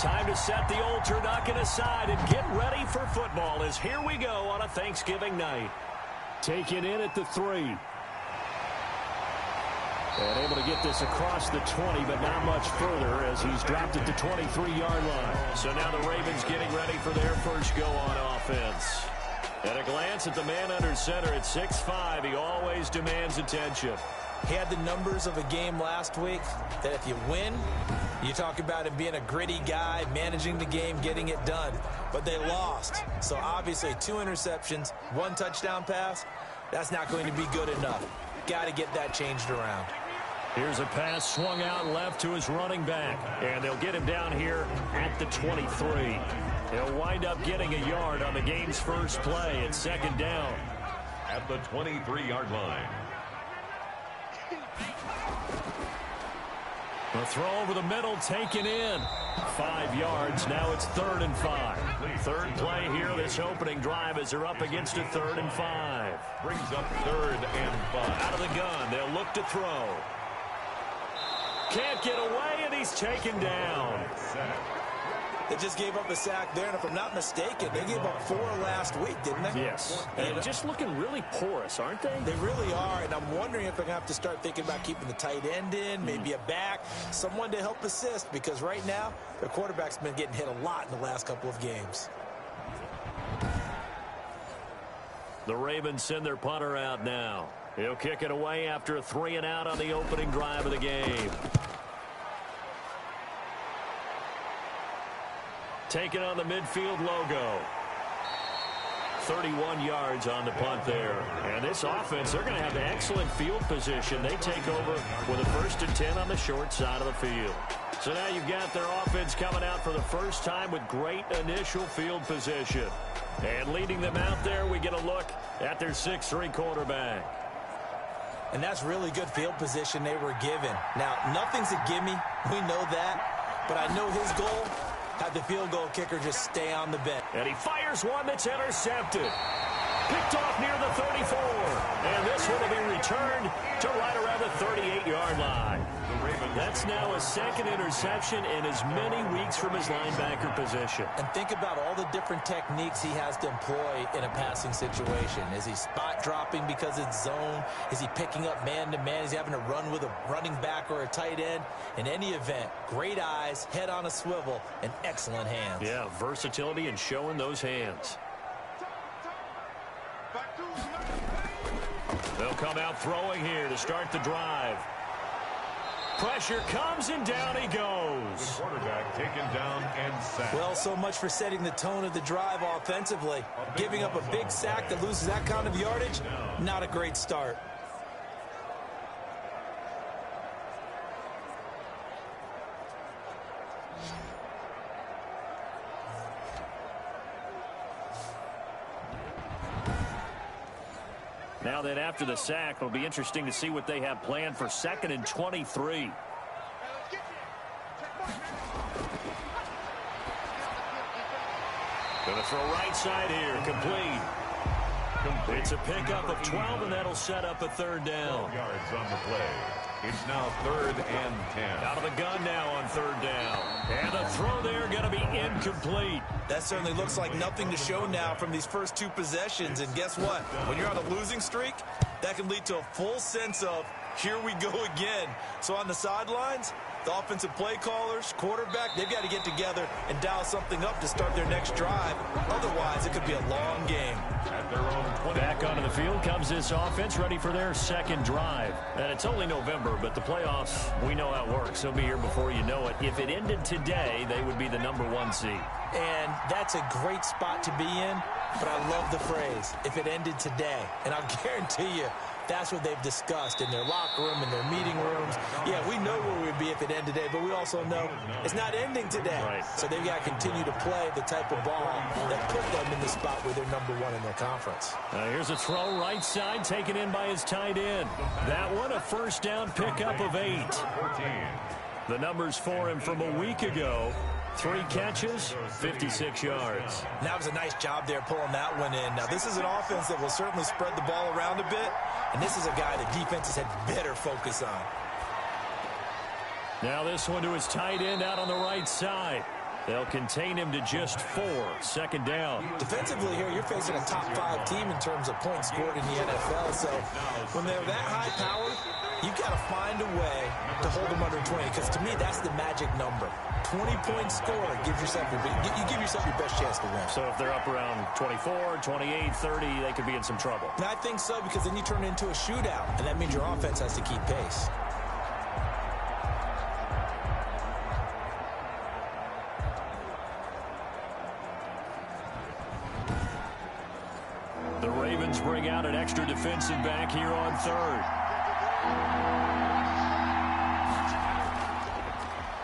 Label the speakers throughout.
Speaker 1: Time to set the old turducken aside and get ready for football as here we go on a Thanksgiving night. Taken in at the 3. And able to get this across the 20, but not much further as he's dropped at the 23-yard line. So now the Ravens getting ready for their first go on offense. At a glance at the man under center at 6'5", he always demands attention.
Speaker 2: He had the numbers of a game last week that if you win, you talk about him being a gritty guy, managing the game, getting it done. But they lost. So obviously 2 interceptions, 1 touchdown pass, that's not going to be good enough. Got to get that changed around.
Speaker 1: Here's a pass swung out left to his running back. And they'll get him down here at the 23. He'll wind up getting a yard on the game's first play at 2nd down.
Speaker 3: At the 23-yard line.
Speaker 1: The throw over the middle taken in. 5 yards. Now it's 3rd and 5. Third play here this opening drive as they're up against a 3rd and 5.
Speaker 3: Brings up 3rd and 5.
Speaker 1: Out of the gun. They'll look to throw. Can't get away, and he's taken down.
Speaker 2: They just gave up a sack there, and if I'm not mistaken, they gave up 4 last week, didn't they?
Speaker 1: Yes. And just looking really porous, aren't they?
Speaker 2: They really are, and I'm wondering if they're going to have to start thinking about keeping the tight end in, maybe a back, someone to help assist, because right now, their quarterback's been getting hit a lot in the last couple of games.
Speaker 1: The Ravens send their punter out now. He'll kick it away after a 3 and out on the opening drive of the game. Taking on the midfield logo. 31 yards on the punt there. And this offense, they're going to have excellent field position. They take over with a 1st and 10 on the short side of the field. So now you've got their offense coming out for the first time with great initial field position. And leading them out there, we get a look at their 6'3" quarterback.
Speaker 2: And that's really good field position they were given. Now, nothing's a gimme. We know that. But I know his goal, had the field goal kicker just stay on the bench.
Speaker 1: And he fires one that's intercepted. Picked off near the 34. And this one will be returned to right around the 38-yard line. That's now a 2nd interception in as many weeks from his linebacker position.
Speaker 2: And think about all the different techniques he has to employ in a passing situation. Is he spot dropping because it's zone? Is he picking up man-to-man? Is he having to run with a running back or a tight end? In any event, great eyes, head on a swivel, and excellent hands.
Speaker 1: Yeah, versatility and showing those hands. They'll come out throwing here to start the drive. Pressure comes, and down he goes.
Speaker 3: The quarterback taken down and sacked.
Speaker 2: Well, so much for setting the tone of the drive offensively. Giving up a big sack that loses that kind of yardage, not a great start.
Speaker 1: Now that after the sack, it'll be interesting to see what they have planned for 2nd and 23. Going to throw right side here, complete. It's a pickup of 12, and that'll set up a 3rd down.
Speaker 3: 12 yards on the play. It's now 3rd and 10.
Speaker 1: Out of the gun now on 3rd down. And the throw there going to be incomplete.
Speaker 2: That certainly looks like nothing to show now from these first 2 possessions. And guess what? When you're on a losing streak, that can lead to a full sense of, here we go again. So on the sidelines, the offensive play callers, quarterback, they've got to get together and dial something up to start their next drive. Otherwise, it could be a long game.
Speaker 3: At their own 20.
Speaker 1: Back onto the field comes this offense, ready for their 2nd drive. And it's only November, but the playoffs, we know how it works. They'll be here before you know it. If it ended today, they would be the #1 seed.
Speaker 2: And that's a great spot to be in, but I love the phrase, if it ended today. And I'll guarantee you, that's what they've discussed in their locker room, in their meeting rooms. Yeah, we know where we'd be if it ended today, but we also know it's not ending today.
Speaker 1: Right.
Speaker 2: So they've got to continue to play the type of ball that put them in the spot where they're #1 in their conference.
Speaker 1: Here's a throw right side, taken in by his tight end. That one, a 1st down pickup of 8.
Speaker 3: 14.
Speaker 1: The numbers for him from a week ago. 3 catches, 56 yards.
Speaker 2: That was a nice job there pulling that one in. Now, this is an offense that will certainly spread the ball around a bit, and this is a guy that defenses had better focus on.
Speaker 1: Now this one to his tight end out on the right side. They'll contain him to just 4. Second down.
Speaker 2: Defensively here, you're facing a top 5 team in terms of points scored in the NFL. So when they're that high-powered, you've got to find a way to hold them under 20. Because to me, that's the magic number. 20-point score gives yourself you give yourself your best chance to win.
Speaker 1: So if they're up around 24, 28, 30, they could be in some trouble.
Speaker 2: And I think so, because then you turn it into a shootout, and that means your offense has to keep pace.
Speaker 1: The Ravens bring out an extra defensive back here on 3rd.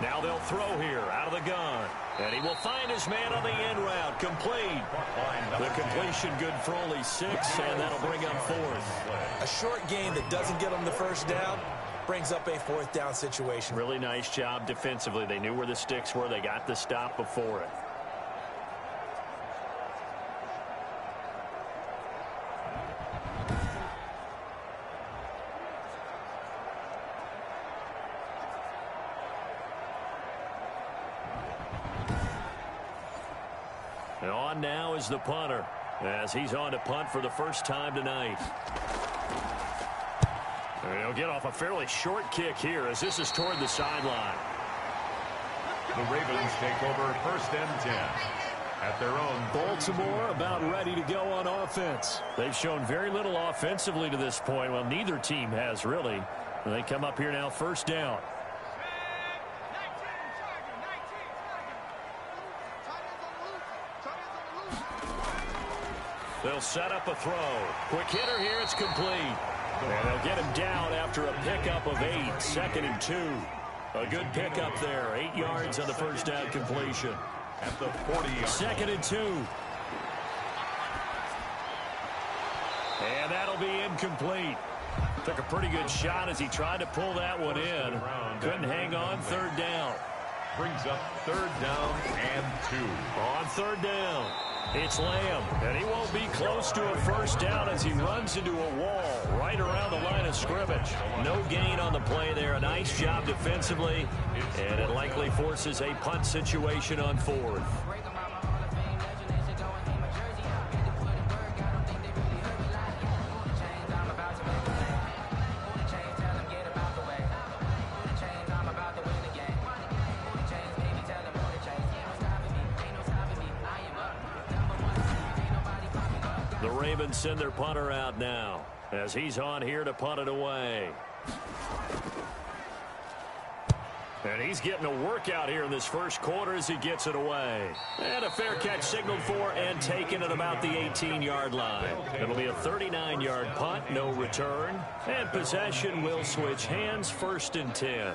Speaker 1: Now they'll throw here out of the gun. And he will find his man on the end route. Complete. The completion good for only 6, and that'll bring up 4th.
Speaker 2: A short game that doesn't get them the first down brings up a 4th down situation.
Speaker 1: Really nice job defensively. They knew where the sticks were. They got the stop before it. And on now is the punter, as he's on to punt for the first time tonight. And he'll get off a fairly short kick here, as this is toward the sideline.
Speaker 3: The Ravens take over 1st and 10 at their own.
Speaker 1: Baltimore about ready to go on offense. They've shown very little offensively to this point. Well, neither team has really. And they come up here now, 1st down. They'll set up a throw. Quick hitter here. It's complete. And they'll get him down after a pickup of 8. 2nd and 2. A good pickup there. 8 yards on the first down completion.
Speaker 3: At the 40-yard.
Speaker 1: 2nd and 2. And that'll be incomplete. Took a pretty good shot as he tried to pull that one in. Couldn't hang on. 3rd down.
Speaker 3: Brings up 3rd down and 2.
Speaker 1: On 3rd down, it's Lamb, and he won't be close to a first down as he runs into a wall right around the line of scrimmage. No gain on the play there. A nice job defensively, and it likely forces a punt situation on 4th. The Ravens send their punter out now as he's on here to punt it away. And he's getting a workout here in this first quarter as he gets it away. And a fair catch signaled for and taken at about the 18-yard line. It'll be a 39-yard punt, no return. And possession will switch hands, 1st and 10.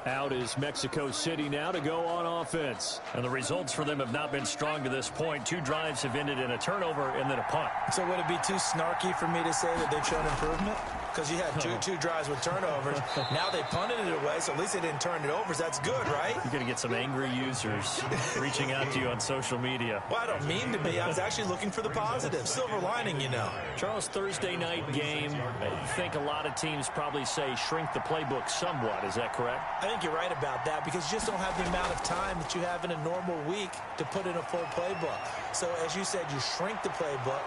Speaker 1: Out is Mexico City now to go on offense. And the results for them have not been strong to this point. 2 drives have ended in a turnover and then a punt.
Speaker 2: So would it be too snarky for me to say that they've shown improvement? Because you had two drives with turnovers. Now they punted it away, so at least they didn't turn it over. So that's good, right?
Speaker 1: You're going to get some angry users reaching out to you on social media.
Speaker 2: Well, I don't mean to be. I was actually looking for the positive. Silver lining, you know.
Speaker 1: Charles, Thursday night game, I think a lot of teams probably say shrink the playbook somewhat. Is that correct?
Speaker 2: I think you're right about that, because you just don't have the amount of time that you have in a normal week to put in a full playbook. So as you said, you shrink the playbook,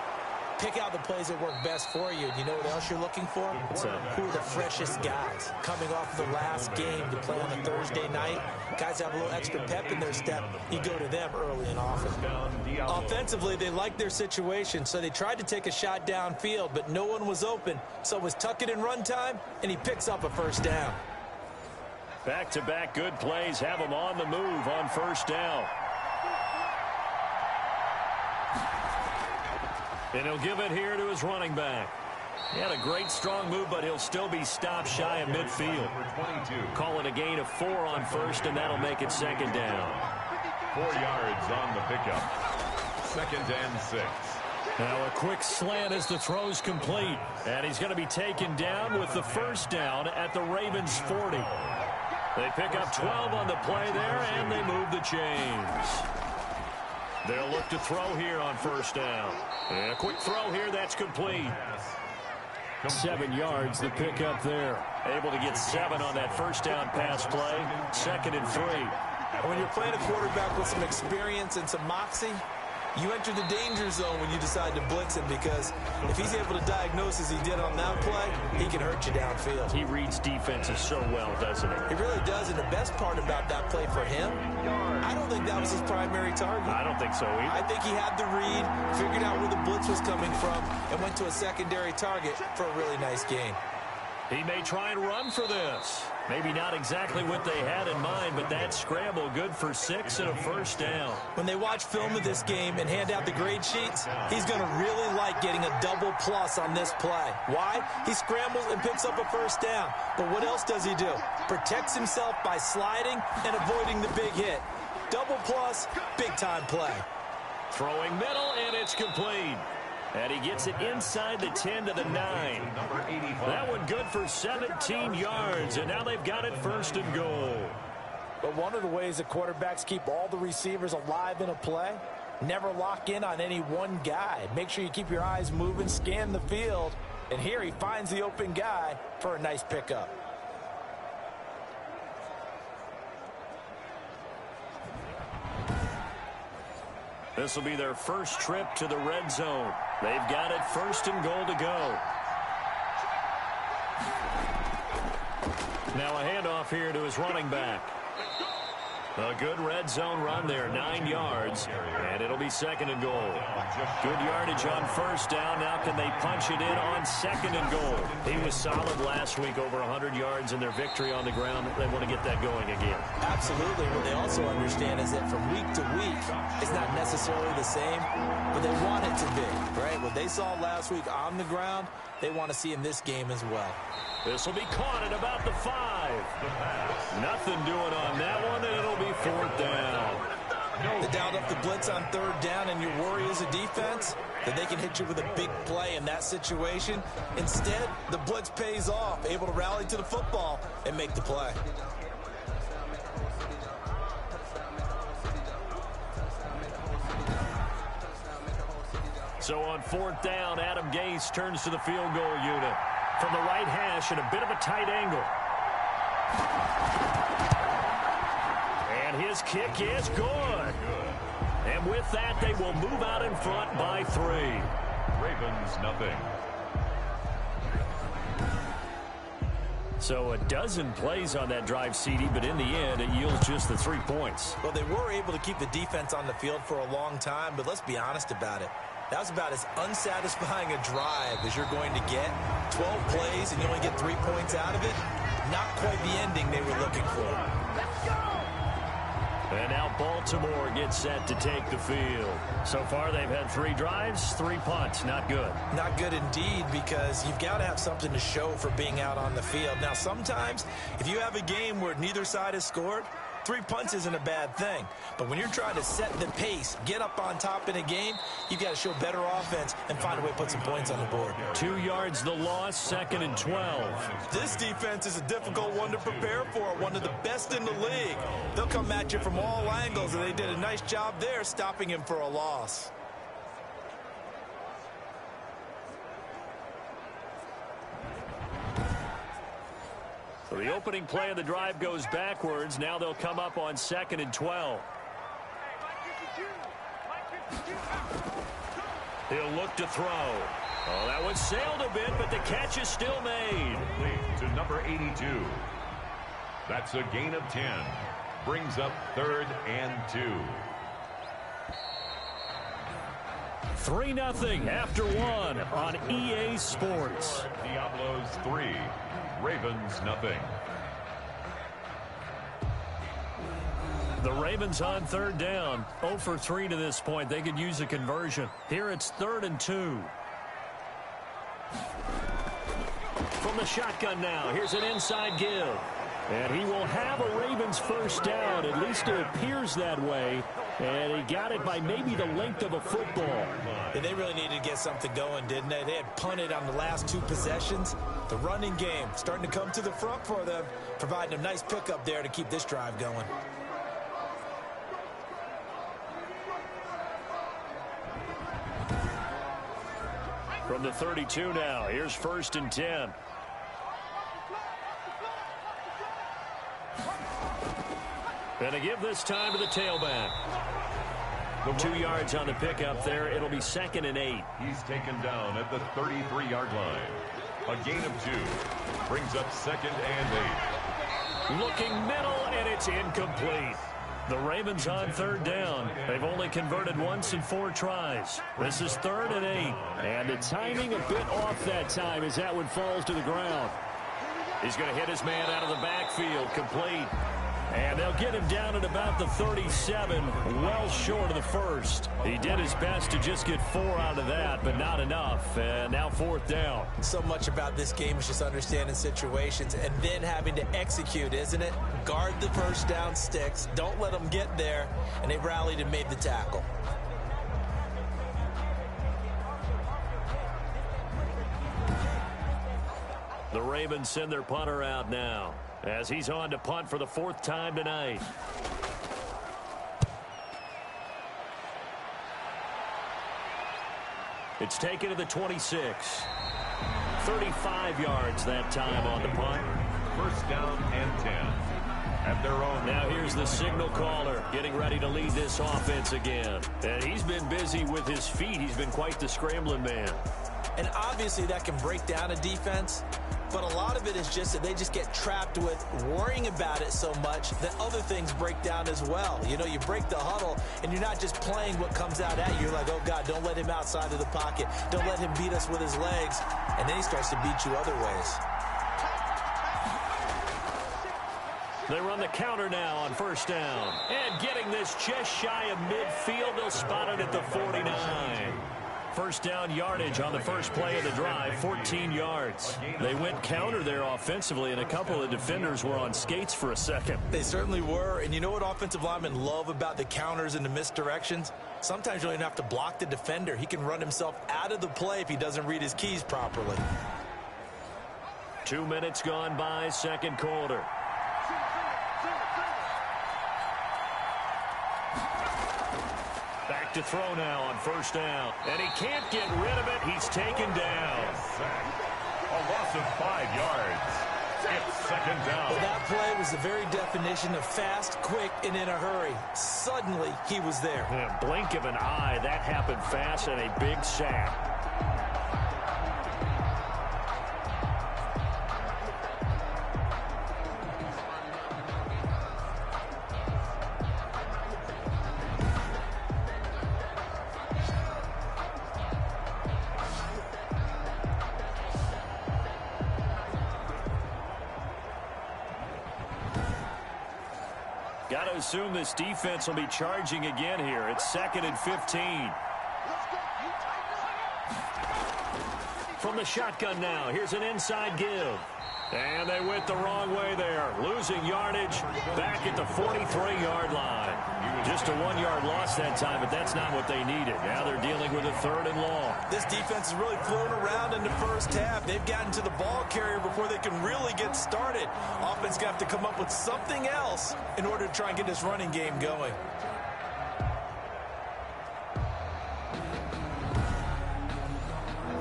Speaker 2: pick out the plays that work best for you. You know what else you're looking for? Who are the freshest guys coming off the last game to play on a Thursday night? Guys have a little extra pep in their step. You go to them early and often. Offensively, they liked their situation, so they tried to take a shot downfield, but no one was open. So it was tuck it in run time, and he picks up a first down.
Speaker 1: Back-to-back good plays have him on the move on first down. And he'll give it here to his running back. He had a great strong move, but he'll still be stopped shy of midfield. Call it a gain of 4 on first, and that'll make it 2nd down.
Speaker 3: 4 yards on the pickup. 2nd and 6.
Speaker 1: Now a quick slant as the throw's complete. And he's going to be taken down with the first down at the Ravens 40. They pick up 12 on the play there, and they move the chains. They'll look to throw here on first down. And a quick throw here, that's complete. 7 yards, the pickup there. Able to get 7 on that first down pass play. 2nd and 3.
Speaker 2: And when you're playing a quarterback with some experience and some moxie, you enter the danger zone when you decide to blitz him, because if he's able to diagnose as he did on that play, he can hurt you downfield.
Speaker 1: He reads defenses so well, doesn't he?
Speaker 2: He really does, and the best part about that play for him, I don't think that was his primary target.
Speaker 1: I don't think so either.
Speaker 2: I think he had the read, figured out where the blitz was coming from, and went to a secondary target for a really nice gain.
Speaker 1: He may try and run for this. Maybe not exactly what they had in mind, but that scramble good for 6 and a first down.
Speaker 2: When they watch film of this game and hand out the grade sheets, he's going to really like getting a double plus on this play. Why? He scrambles and picks up a first down. But what else does he do? Protects himself by sliding and avoiding the big hit. Double plus, big-time play.
Speaker 1: Throwing middle, and it's complete. And he gets it inside the 10 to the 9. That one good for 17 yards, and now they've got it 1st and goal.
Speaker 2: But one of the ways that quarterbacks keep all the receivers alive in a play, never lock in on any one guy. Make sure you keep your eyes moving, scan the field, and here he finds the open guy for a nice pickup.
Speaker 1: This will be their first trip to the red zone. They've got it 1st and goal to go. Now a handoff here to his running back. A good red zone run there, 9 yards, and it'll be 2nd and goal. Good yardage on 1st down. Now can they punch it in on 2nd and goal? He was solid last week, over 100 yards in their victory on the ground. They want to get that going again.
Speaker 2: Absolutely. What they also understand is that from week to week, it's not necessarily the same, but they want it to be, right? What they saw last week on the ground, they want to see in this game as well.
Speaker 1: This will be caught at about the 5. Nothing doing on that one, and it'll be 4th down.
Speaker 2: They dialed up the blitz on 3rd down, and your worry as a defense that they can hit you with a big play in that situation. Instead, the blitz pays off, able to rally to the football and make the play.
Speaker 1: So on 4th down, Adam Gase turns to the field goal unit. From the right hash at a bit of a tight angle. And his kick is good. And with that, they will move out in front by 3.
Speaker 3: Ravens, nothing.
Speaker 1: So a dozen plays on that drive, CD, but in the end, it yields just the 3 points.
Speaker 2: Well, they were able to keep the defense on the field for a long time, but let's be honest about it. That was about as unsatisfying a drive as you're going to get. 12 plays and you only get 3 points out of it. Not quite the ending they were looking for.
Speaker 1: And now Baltimore gets set to take the field. So far they've had 3 drives, 3 punts. Not good.
Speaker 2: Not good indeed, because you've got to have something to show for being out on the field. Now sometimes if you have a game where neither side has scored, 3 punts isn't a bad thing. But when you're trying to set the pace, get up on top in a game, you've got to show better offense and find a way to put some points on the board.
Speaker 1: 2 yards the loss, 2nd and 12.
Speaker 2: This defense is a difficult one to prepare for, one of the best in the league. They'll come at you from all angles, and they did a nice job there stopping him for a loss.
Speaker 1: So the opening play of the drive goes backwards. Now they'll come up on 2nd and 12. He'll look to throw. Oh, that one sailed a bit, but the catch is still made.
Speaker 3: To number 82. That's a gain of 10. Brings up 3rd and 2.
Speaker 1: 3-0 after 1 on EA Sports.
Speaker 3: Diablos 3. Ravens, nothing.
Speaker 1: The Ravens on 3rd down. 0 for 3 to this point. They could use a conversion. Here it's 3rd and 2. From the shotgun now. Here's an inside give. And he will have a Ravens first down. At least it appears that way. And he got it by maybe the length of a football.
Speaker 2: And they really needed to get something going, didn't they? They had punted on the last 2 possessions. The running game starting to come to the front for them, providing a nice pickup there to keep this drive going.
Speaker 1: From the 32 now, here's 1st and 10. And to give this time to the tailback. 2 yards on the pickup there. It'll be 2nd and 8.
Speaker 3: He's taken down at the 33-yard line. A gain of 2. Brings up 2nd and 8.
Speaker 1: Looking middle, and it's incomplete. The Ravens on 3rd down. They've only converted once in 4 tries. This is 3rd and 8. And the timing a bit off that time as that one falls to the ground. He's going to hit his man out of the backfield. Complete. And they'll get him down at about the 37, well short of the first. He did his best to just get 4 out of that, but not enough. And now 4th down.
Speaker 2: So much about this game is just understanding situations and then having to execute, isn't it? Guard the first down sticks. Don't let them get there. And they rallied and made the tackle.
Speaker 1: The Ravens send their punter out now, as he's on to punt for the 4th time tonight. It's taken to the 26. 35 yards that time on the punt.
Speaker 3: 1st down and 10. At their own.
Speaker 1: Now here's the signal caller getting ready to lead this offense again. And he's been busy with his feet. He's been quite the scrambling man.
Speaker 2: And obviously that can break down a defense. But a lot of it is just that they just get trapped with worrying about it so much that other things break down as well. You know, you break the huddle, and you're not just playing what comes out at you. You're like, oh, God, don't let him outside of the pocket. Don't let him beat us with his legs. And then he starts to beat you other ways.
Speaker 1: They run the counter now on 1st down. And getting this just shy of midfield, they'll spot it at the 49. 1st down yardage on the first play of the drive, 14 yards. They went counter there offensively, and a couple of defenders were on skates for a second.
Speaker 2: They certainly were, and you know what offensive linemen love about the counters and the misdirections? Sometimes you don't even have to block the defender. He can run himself out of the play if he doesn't read his keys properly.
Speaker 1: 2 minutes gone by, 2nd quarter. Back to throw now on 1st down. And he can't get rid of it. He's taken down.
Speaker 3: A loss of 5 yards. It's 2nd down.
Speaker 2: Well, that play was the very definition of fast, quick, and in a hurry. Suddenly, he was there.
Speaker 1: Yeah, blink of an eye. That happened fast and a big sack. Got to assume this defense will be charging again here. It's 2nd and 15. From the shotgun now, here's an inside give. And they went the wrong way there. Losing yardage back at the 43-yard line. Just a 1-yard loss that time, but that's not what they needed. Now they're dealing with a 3rd and long.
Speaker 2: This defense is really flown around in the first half. They've gotten to the ball carrier before they can really get started. Offense got to come up with something else in order to try and get this running game going.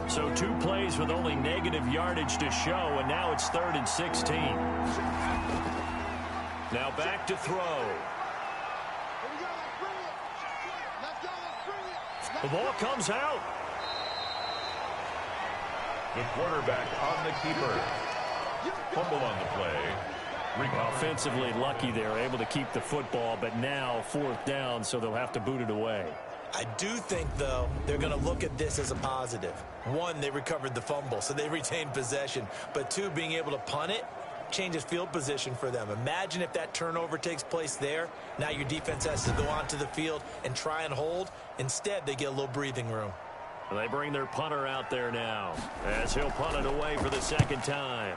Speaker 1: So 2 plays with only negative yardage to show, and now it's 3rd and 16. Now back to throw. The ball comes out.
Speaker 3: The quarterback on the keeper. Fumble on the play.
Speaker 1: Offensively lucky they're able to keep the football, but now 4th down, so they'll have to boot it away.
Speaker 2: I do think, though, they're going to look at this as a positive. 1, they recovered the fumble, so they retained possession. But 2, being able to punt it changes field position for them. Imagine if that turnover takes place there. Now your defense has to go onto the field and try and hold. Instead, they get a little breathing room.
Speaker 1: They bring their punter out there now as he'll punt it away for the 2nd time.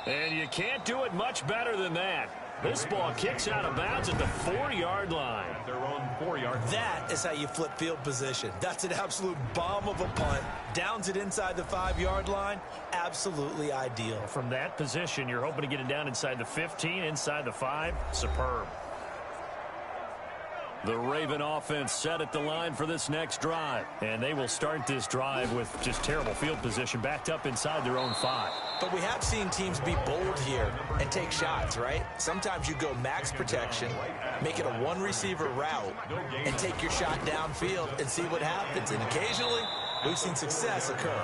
Speaker 1: And you can't do it much better than that. This ball kicks out of bounds at the 4-yard line.
Speaker 3: At their own 4-yard.
Speaker 2: That is how you flip field position. That's an absolute bomb of a punt. Downs it inside the 5-yard line. Absolutely ideal.
Speaker 1: From that position, you're hoping to get it down inside the 15, inside the 5. Superb. The Raven offense set at the line for this next drive. And they will start this drive with just terrible field position, backed up inside their own 5.
Speaker 2: But we have seen teams be bold here and take shots, right? Sometimes you go max protection, make it a one-receiver route, and take your shot downfield and see what happens. And occasionally, we've seen success occur.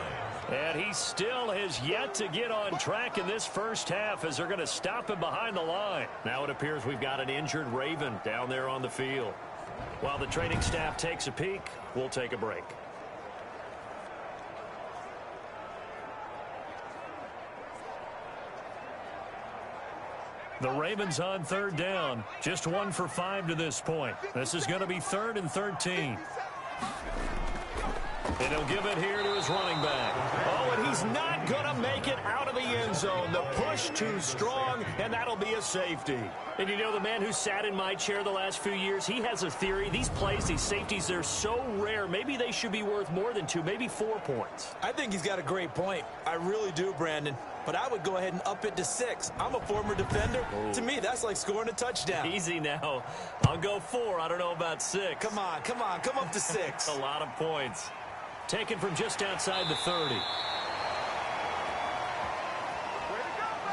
Speaker 1: And he still has yet to get on track in this first half as they're going to stop him behind the line. Now it appears we've got an injured Raven down there on the field. While the training staff takes a peek, we'll take a break. The Ravens on 3rd down. Just 1 for 5 to this point. This is going to be 3rd and 13. And he'll give it here to his running back. Oh, and he's not going to make it out of the end zone. The push too strong, and that'll be a safety. And you know, the man who sat in my chair the last few years, he has a theory. These plays, these safeties, they're so rare. Maybe they should be worth more than 2, maybe 4 points.
Speaker 2: I think he's got a great point. I really do, Brandon. But I would go ahead and up it to 6. I'm a former defender. Oh. To me, that's like scoring a touchdown.
Speaker 1: Easy now. I'll go 4. I don't know about 6.
Speaker 2: Come on. Come up to 6.
Speaker 1: A lot of points. Taken from just outside the 30.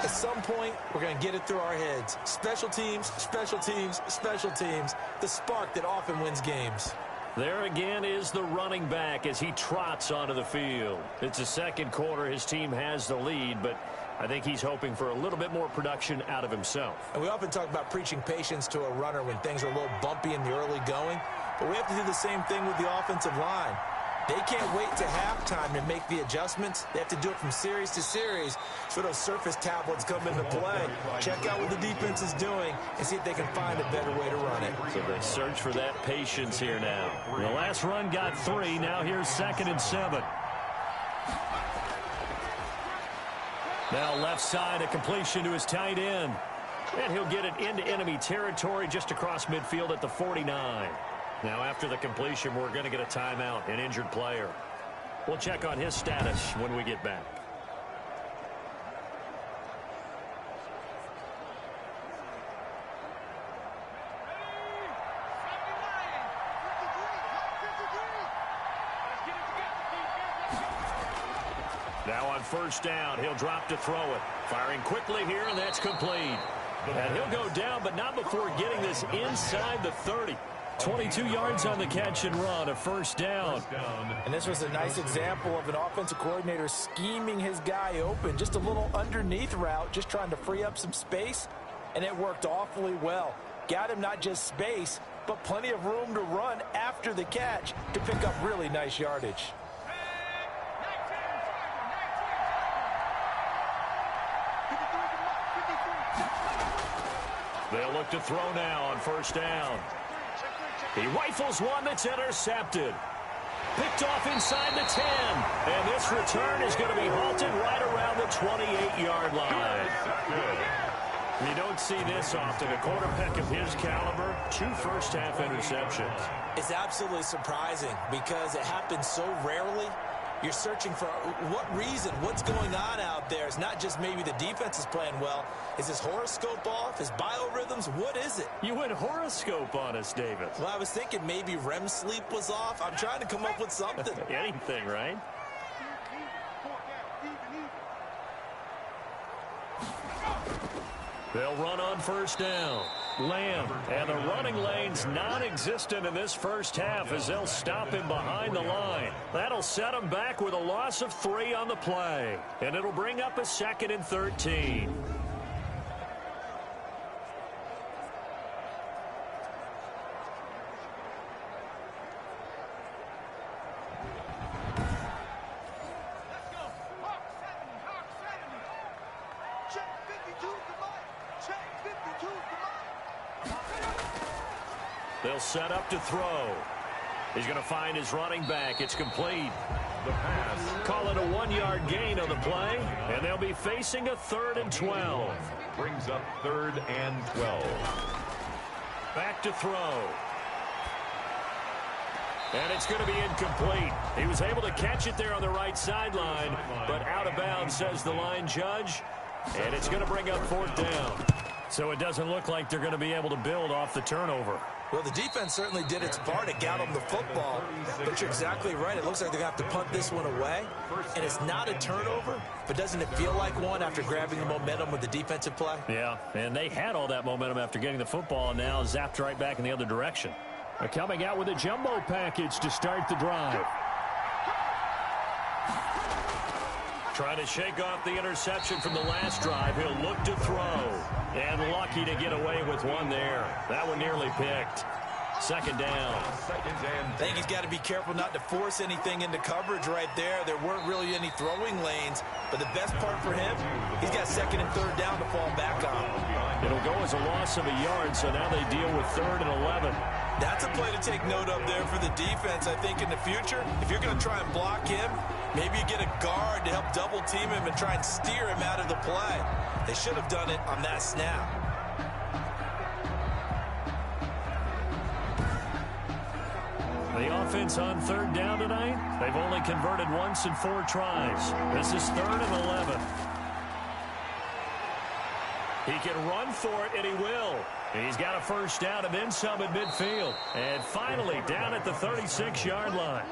Speaker 2: At some point, we're going to get it through our heads. Special teams, special teams, special teams. The spark that often wins games.
Speaker 1: There again is the running back as he trots onto the field. It's the second quarter. His team has the lead, but I think he's hoping for a little bit more production out of himself.
Speaker 2: And we often talk about preaching patience to a runner when things are a little bumpy in the early going, but we have to do the same thing with the offensive line. They can't wait to halftime to make the adjustments. They have to do it from series to series so those surface tablets come into play. Check out what the defense is doing and see if they can find a better way to run it.
Speaker 1: So they search for that patience here now. The last run got 3. Now here's 2nd and 7. Now left side, a completion to his tight end. And he'll get it into enemy territory just across midfield at the 49. Now, after the completion, we're going to get a timeout, an injured player. We'll check on his status when we get back. Now on 1st down, he'll drop to throw it. Firing quickly here, and that's complete. And he'll go down, but not before getting this inside the 30. 22 yards on the catch and run, a 1st down.
Speaker 2: And this was a nice example of an offensive coordinator scheming his guy open. Just a little underneath route, just trying to free up some space, and it worked awfully well. Got him not just space, but plenty of room to run after the catch to pick up really nice yardage.
Speaker 1: They'll look to throw now on 1st down. He rifles one that's intercepted. Picked off inside the 10. And this return is going to be halted right around the 28-yard line. You don't see this often. A quarterback of his caliber, 2 first-half interceptions.
Speaker 2: It's absolutely surprising because it happens so rarely. You're searching for what reason, what's going on out there. It's not just maybe the defense is playing well. Is his horoscope off? His biorhythms? What is it?
Speaker 1: You went horoscope on us, David.
Speaker 2: Well, I was thinking maybe REM sleep was off. I'm trying to come up with something.
Speaker 1: Anything, right? They'll run on 1st down. Lamb, and the running lane's non-existent in this first half as they'll stop him behind the line. That'll set him back with a loss of 3 on the play, and it'll bring up a 2nd and 13. They'll set up to throw. He's going to find his running back. It's complete.
Speaker 3: The pass.
Speaker 1: Call it a 1-yard gain on the play, and they'll be facing a 3rd and 12.
Speaker 3: Brings up 3rd and 12.
Speaker 1: Back to throw. And it's going to be incomplete. He was able to catch it there on the right sideline, but out of bounds, says the line judge. And it's going to bring up 4th down. So it doesn't look like they're going to be able to build off the turnover.
Speaker 2: Well, the defense certainly did its part to get them the football. But you're exactly right. It looks like they're going to have to punt this one away. And it's not a turnover, but doesn't it feel like one after grabbing the momentum with the defensive play?
Speaker 1: Yeah, and they had all that momentum after getting the football, and now zapped right back in the other direction. They're coming out with a jumbo package to start the drive. Trying to shake off the interception from the last drive. He'll look to throw. And lucky to get away with one there. That one nearly picked. Second down.
Speaker 2: I think he's got to be careful not to force anything into coverage right there. There weren't really any throwing lanes. But the best part for him, he's got second and third down to fall back on.
Speaker 1: It'll go as a loss of a yard, so now they deal with 3rd and 11.
Speaker 2: That's a play to take note of there for the defense, I think, in the future. If you're going to try and block him, maybe you get a guard to help double team him and try and steer him out of the play. They should have done it on that snap.
Speaker 1: The offense on 3rd down tonight, they've only converted once in 4 tries. This is 3rd and 11. He can run for it, and he will. He's got a first down and then some at midfield. And finally, down at the 36-yard line.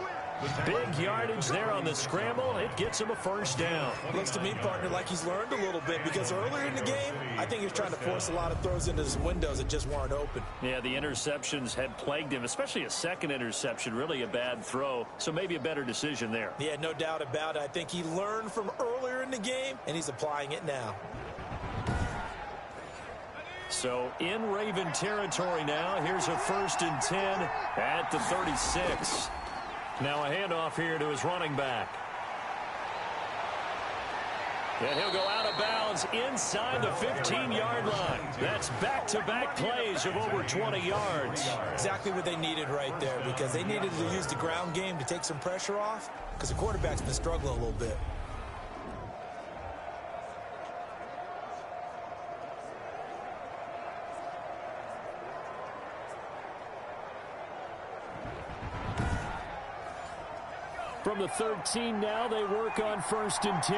Speaker 1: Big yardage there on the scramble. It gets him a first down.
Speaker 2: Looks to me, partner, like he's learned a little bit because earlier in the game, I think he was trying to force a lot of throws into some windows that just weren't open.
Speaker 1: Yeah, the interceptions had plagued him, especially a second interception, really a bad throw. So maybe a better decision there.
Speaker 2: Yeah, no doubt about it. I think he learned from earlier in the game, and he's applying it now.
Speaker 1: So in Raven territory now. Here's a 1st and 10 at the 36. Now a handoff here to his running back. And he'll go out of bounds inside the 15-yard line. That's back-to-back plays of over 20 yards.
Speaker 2: Exactly what they needed right there because they needed to use the ground game to take some pressure off because the quarterback's been struggling a little bit.
Speaker 1: From the 13 now, they work on 1st and 10.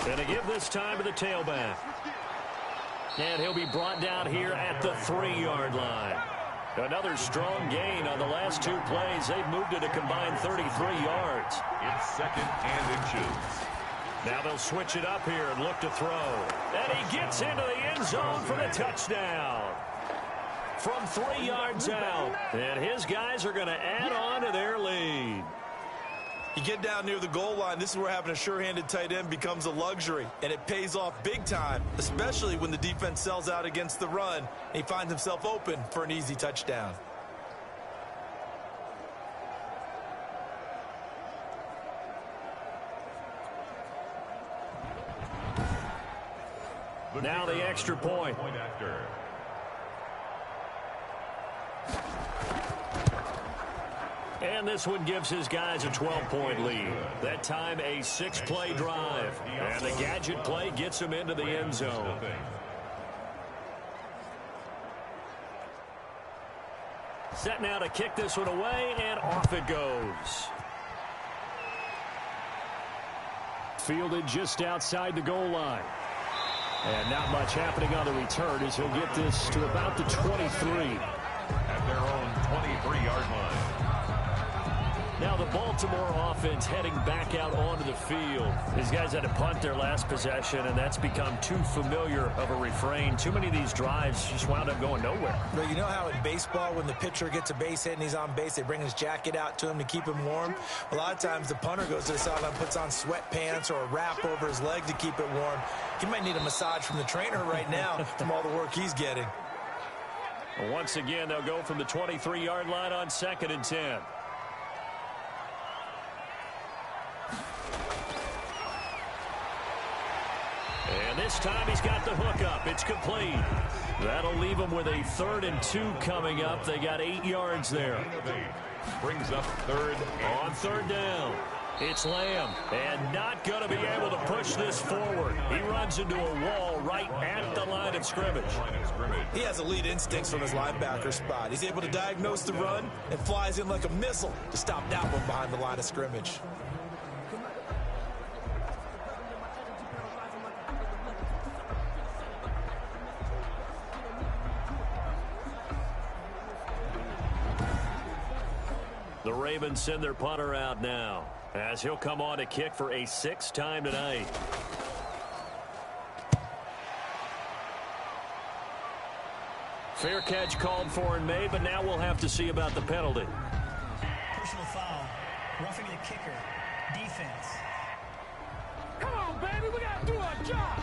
Speaker 1: And to give this time to the tailback. And he'll be brought down here at the 3-yard line. Another strong gain on the last 2 plays. They've moved it a combined 33 yards.
Speaker 3: It's 2nd and inches.
Speaker 1: Now they'll switch it up here and look to throw. And he gets into the end zone for the touchdown. From 3 yards out. And his guys are going to add on to their lead.
Speaker 2: You get down near the goal line, this is where having a sure-handed tight end becomes a luxury, and it pays off big time, especially when the defense sells out against the run, and he finds himself open for an easy touchdown.
Speaker 1: Now the extra point.
Speaker 3: After.
Speaker 1: And this one gives his guys a 12-point lead. That time a 6-play drive. And the gadget play gets him into the end zone. Set now to kick this one away, and off it goes. Fielded just outside the goal line. And not much happening on the return as he'll get this to about the 23.
Speaker 3: At their own 23-yard line.
Speaker 1: Now the Baltimore offense heading back out onto the field. These guys had to punt their last possession, and that's become too familiar of a refrain. Too many of these drives just wound up going nowhere.
Speaker 2: But you know how in baseball, when the pitcher gets a base hit and he's on base, they bring his jacket out to him to keep him warm? A lot of times the punter goes to the sideline, puts on sweatpants or a wrap over his leg to keep it warm. He might need a massage from the trainer right now from all the work he's getting.
Speaker 1: Once again, they'll go from the 23-yard line on 2nd and 10. And this time he's got the hook up. It's complete. That'll leave him with a 3rd and 2 coming up. They got 8 yards there.
Speaker 3: Brings up 3rd
Speaker 1: on 3rd down. It's Lamb, and not going to be able to push this forward. He runs into a wall right at the line of scrimmage.
Speaker 2: He has elite instincts from his linebacker spot. He's able to diagnose the run and flies in like a missile to stop that one behind the line of scrimmage.
Speaker 1: The Ravens send their punter out now, as he'll come on to kick for a 6th time tonight. Fair catch called for and made, but now we'll have to see about the penalty.
Speaker 4: Personal foul. Roughing the kicker. Defense.
Speaker 5: Come on, baby. We got to do our job.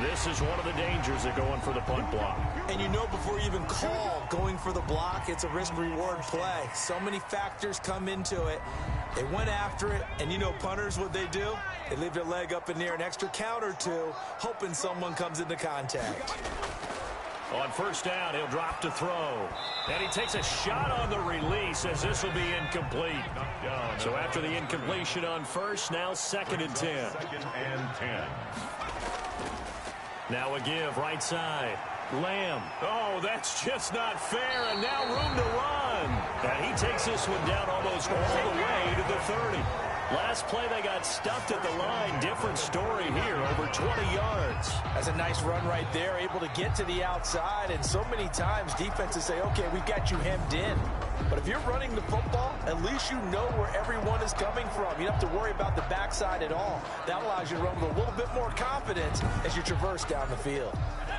Speaker 1: This is one of the dangers of going for the punt block.
Speaker 2: And you know before you even call going for the block, it's a risk-reward play. So many factors come into it. They went after it, and you know punters, what they do? They leave their leg up in the air an extra count or two, hoping someone comes into contact.
Speaker 1: On first down, he'll drop to throw. And he takes a shot on the release as this will be incomplete. So after the incompletion on first, now 2nd and 10.
Speaker 3: 2nd and 10.
Speaker 1: Now a give, right side. Lamb. Oh, that's just not fair, and now room to run. And he takes this one down almost all the way to the 30. Last play, they got stuffed at the line. Different story here, over 20 yards.
Speaker 2: That's a nice run right there, able to get to the outside. And so many times defenses say, okay, we've got you hemmed in. But if you're running the football, at least you know where everyone is coming from. You don't have to worry about the backside at all. That allows you to run with a little bit more confidence as you traverse down the field.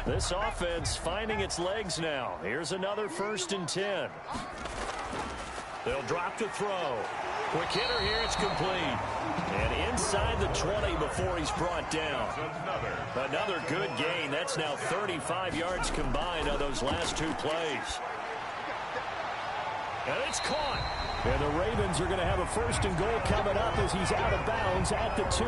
Speaker 1: This offense finding its legs now. Here's another 1st and 10. They'll drop to throw. Quick hitter here, it's complete. And inside the 20 before he's brought down. Another good gain. That's now 35 yards combined on those last 2 plays. And it's caught. And the Ravens are going to have a 1st and goal coming up as he's out of bounds at the 2.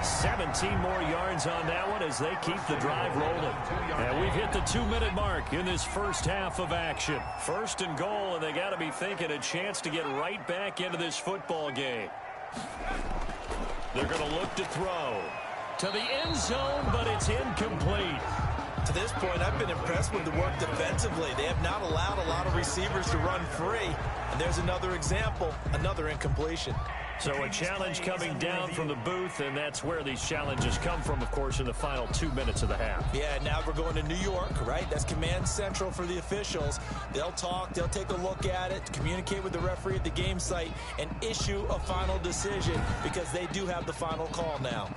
Speaker 1: 17 more yards on that one as they keep the drive rolling. And we've hit the 2-minute mark in this first half of action. 1st and goal, and they got to be thinking a chance to get right back into this football game. They're going to look to throw to the end zone, but it's incomplete.
Speaker 2: To this point, I've been impressed with the work defensively. They have not allowed a lot of receivers to run free. And there's another example, another incompletion.
Speaker 1: So a challenge coming down from the booth, and that's where these challenges come from, of course, in the final 2 minutes of the half.
Speaker 2: Yeah, now we're going to New York, right? That's command central for the officials. They'll talk, they'll take a look at it, communicate with the referee at the game site, and issue a final decision because they do have the final call now.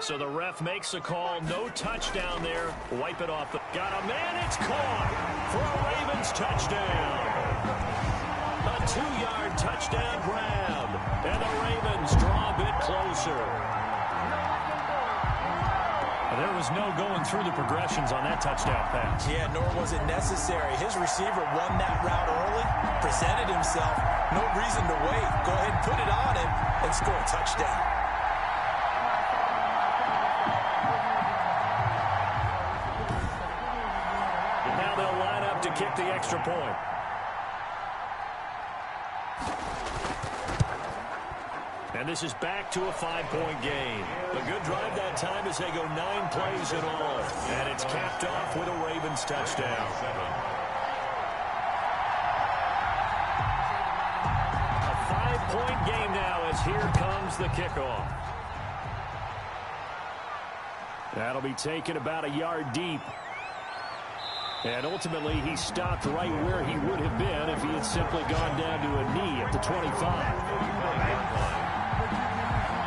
Speaker 1: So the ref makes a call. No touchdown there. Wipe it off. Got a man. It's caught for a Ravens touchdown. A 2-yard touchdown grab. And the Ravens draw a bit closer. There was no going through the progressions on that touchdown pass.
Speaker 2: Yeah, nor was it necessary. His receiver won that route early, presented himself. No reason to wait. Go ahead and put it on him and score a touchdown.
Speaker 1: To kick the extra point. And this is back to a 5-point game. A good drive that time as they go 9 plays in all. And it's capped off with a Ravens touchdown. A 5-point game now as here comes the kickoff. That'll be taken about a yard deep. And ultimately, he stopped right where he would have been if he had simply gone down to a knee at the 25.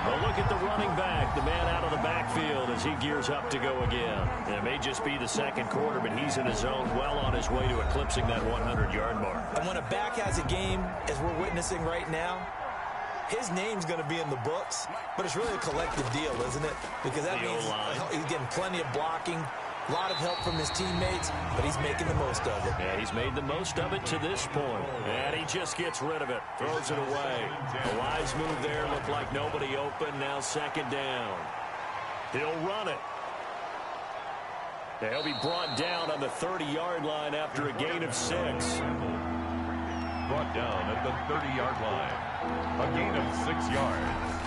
Speaker 1: A look at the running back, the man out of the backfield as he gears up to go again. It may just be the second quarter, but he's in his zone, well on his way to eclipsing that 100-yard mark.
Speaker 2: And when a back has a game, as we're witnessing right now, his name's going to be in the books, but it's really a collective deal, isn't it? Because that means he's getting plenty of blocking, a lot of help from his teammates, but he's making the most of it.
Speaker 1: Yeah, he's made the most of it to this point. And he just gets rid of it, throws it away. A wise move there, looked like nobody open, now 2nd down. He'll run it. He'll be brought down on the 30-yard line after a gain of 6.
Speaker 3: Brought down at the 30-yard line. A gain of 6 yards.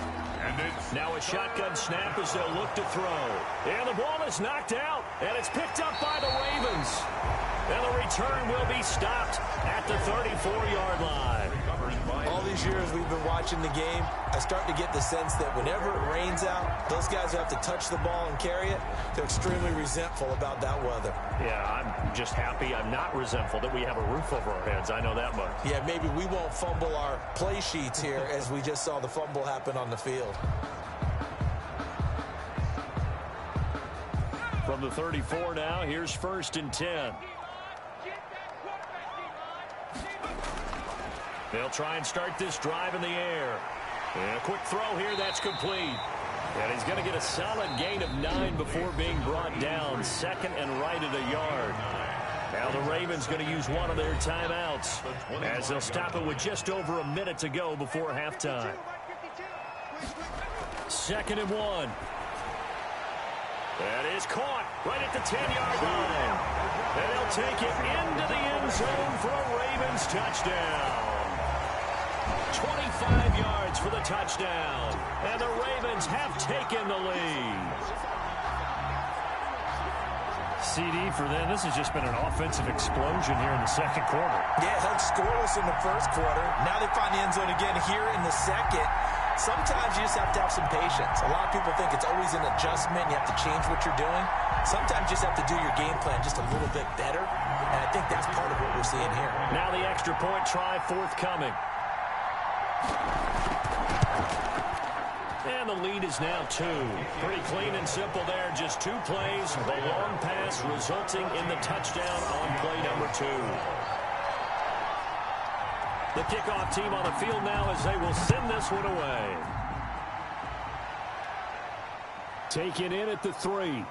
Speaker 3: And it's
Speaker 1: now a shotgun snap as they'll look to throw. And the ball is knocked out, and it's picked up by the Ravens. And the return will be stopped at the 34-yard line.
Speaker 2: All these years we've been watching the game, I start to get the sense that whenever it rains out, those guys who have to touch the ball and carry it, they're extremely resentful about that weather.
Speaker 1: Yeah, I'm just happy I'm not resentful that we have a roof over our heads. I know that much.
Speaker 2: Yeah, maybe we won't fumble our play sheets here as we just saw the fumble happen on the field.
Speaker 1: From the 34 now, here's 1st and 10. They'll try and start this drive in the air. And a quick throw here, that's complete. And he's going to get a solid gain of 9 before being brought down. 2nd and right at a yard. Now the Ravens going to use one of their timeouts as they'll stop it with just over a minute to go before halftime. 2nd and 1. That is caught right at the 10-yard line. And they'll take it into the end zone for a Ravens touchdown. 25 yards for the touchdown. And the Ravens have taken the lead. CD for them, this has just been an offensive explosion here in the second quarter.
Speaker 2: Yeah, held scoreless in the first quarter. Now they find the end zone again here in the second. Sometimes you just have to have some patience. A lot of people think it's always an adjustment. You have to change what you're doing. Sometimes you just have to do your game plan just a little bit better. And I think that's part of what we're seeing here.
Speaker 1: Now the extra point try forthcoming. And the lead is now 2. Pretty clean and simple there. Just 2 plays. The long pass resulting in the touchdown on play number 2. The kickoff team on the field now as they will send this one away. Taken in at the 3.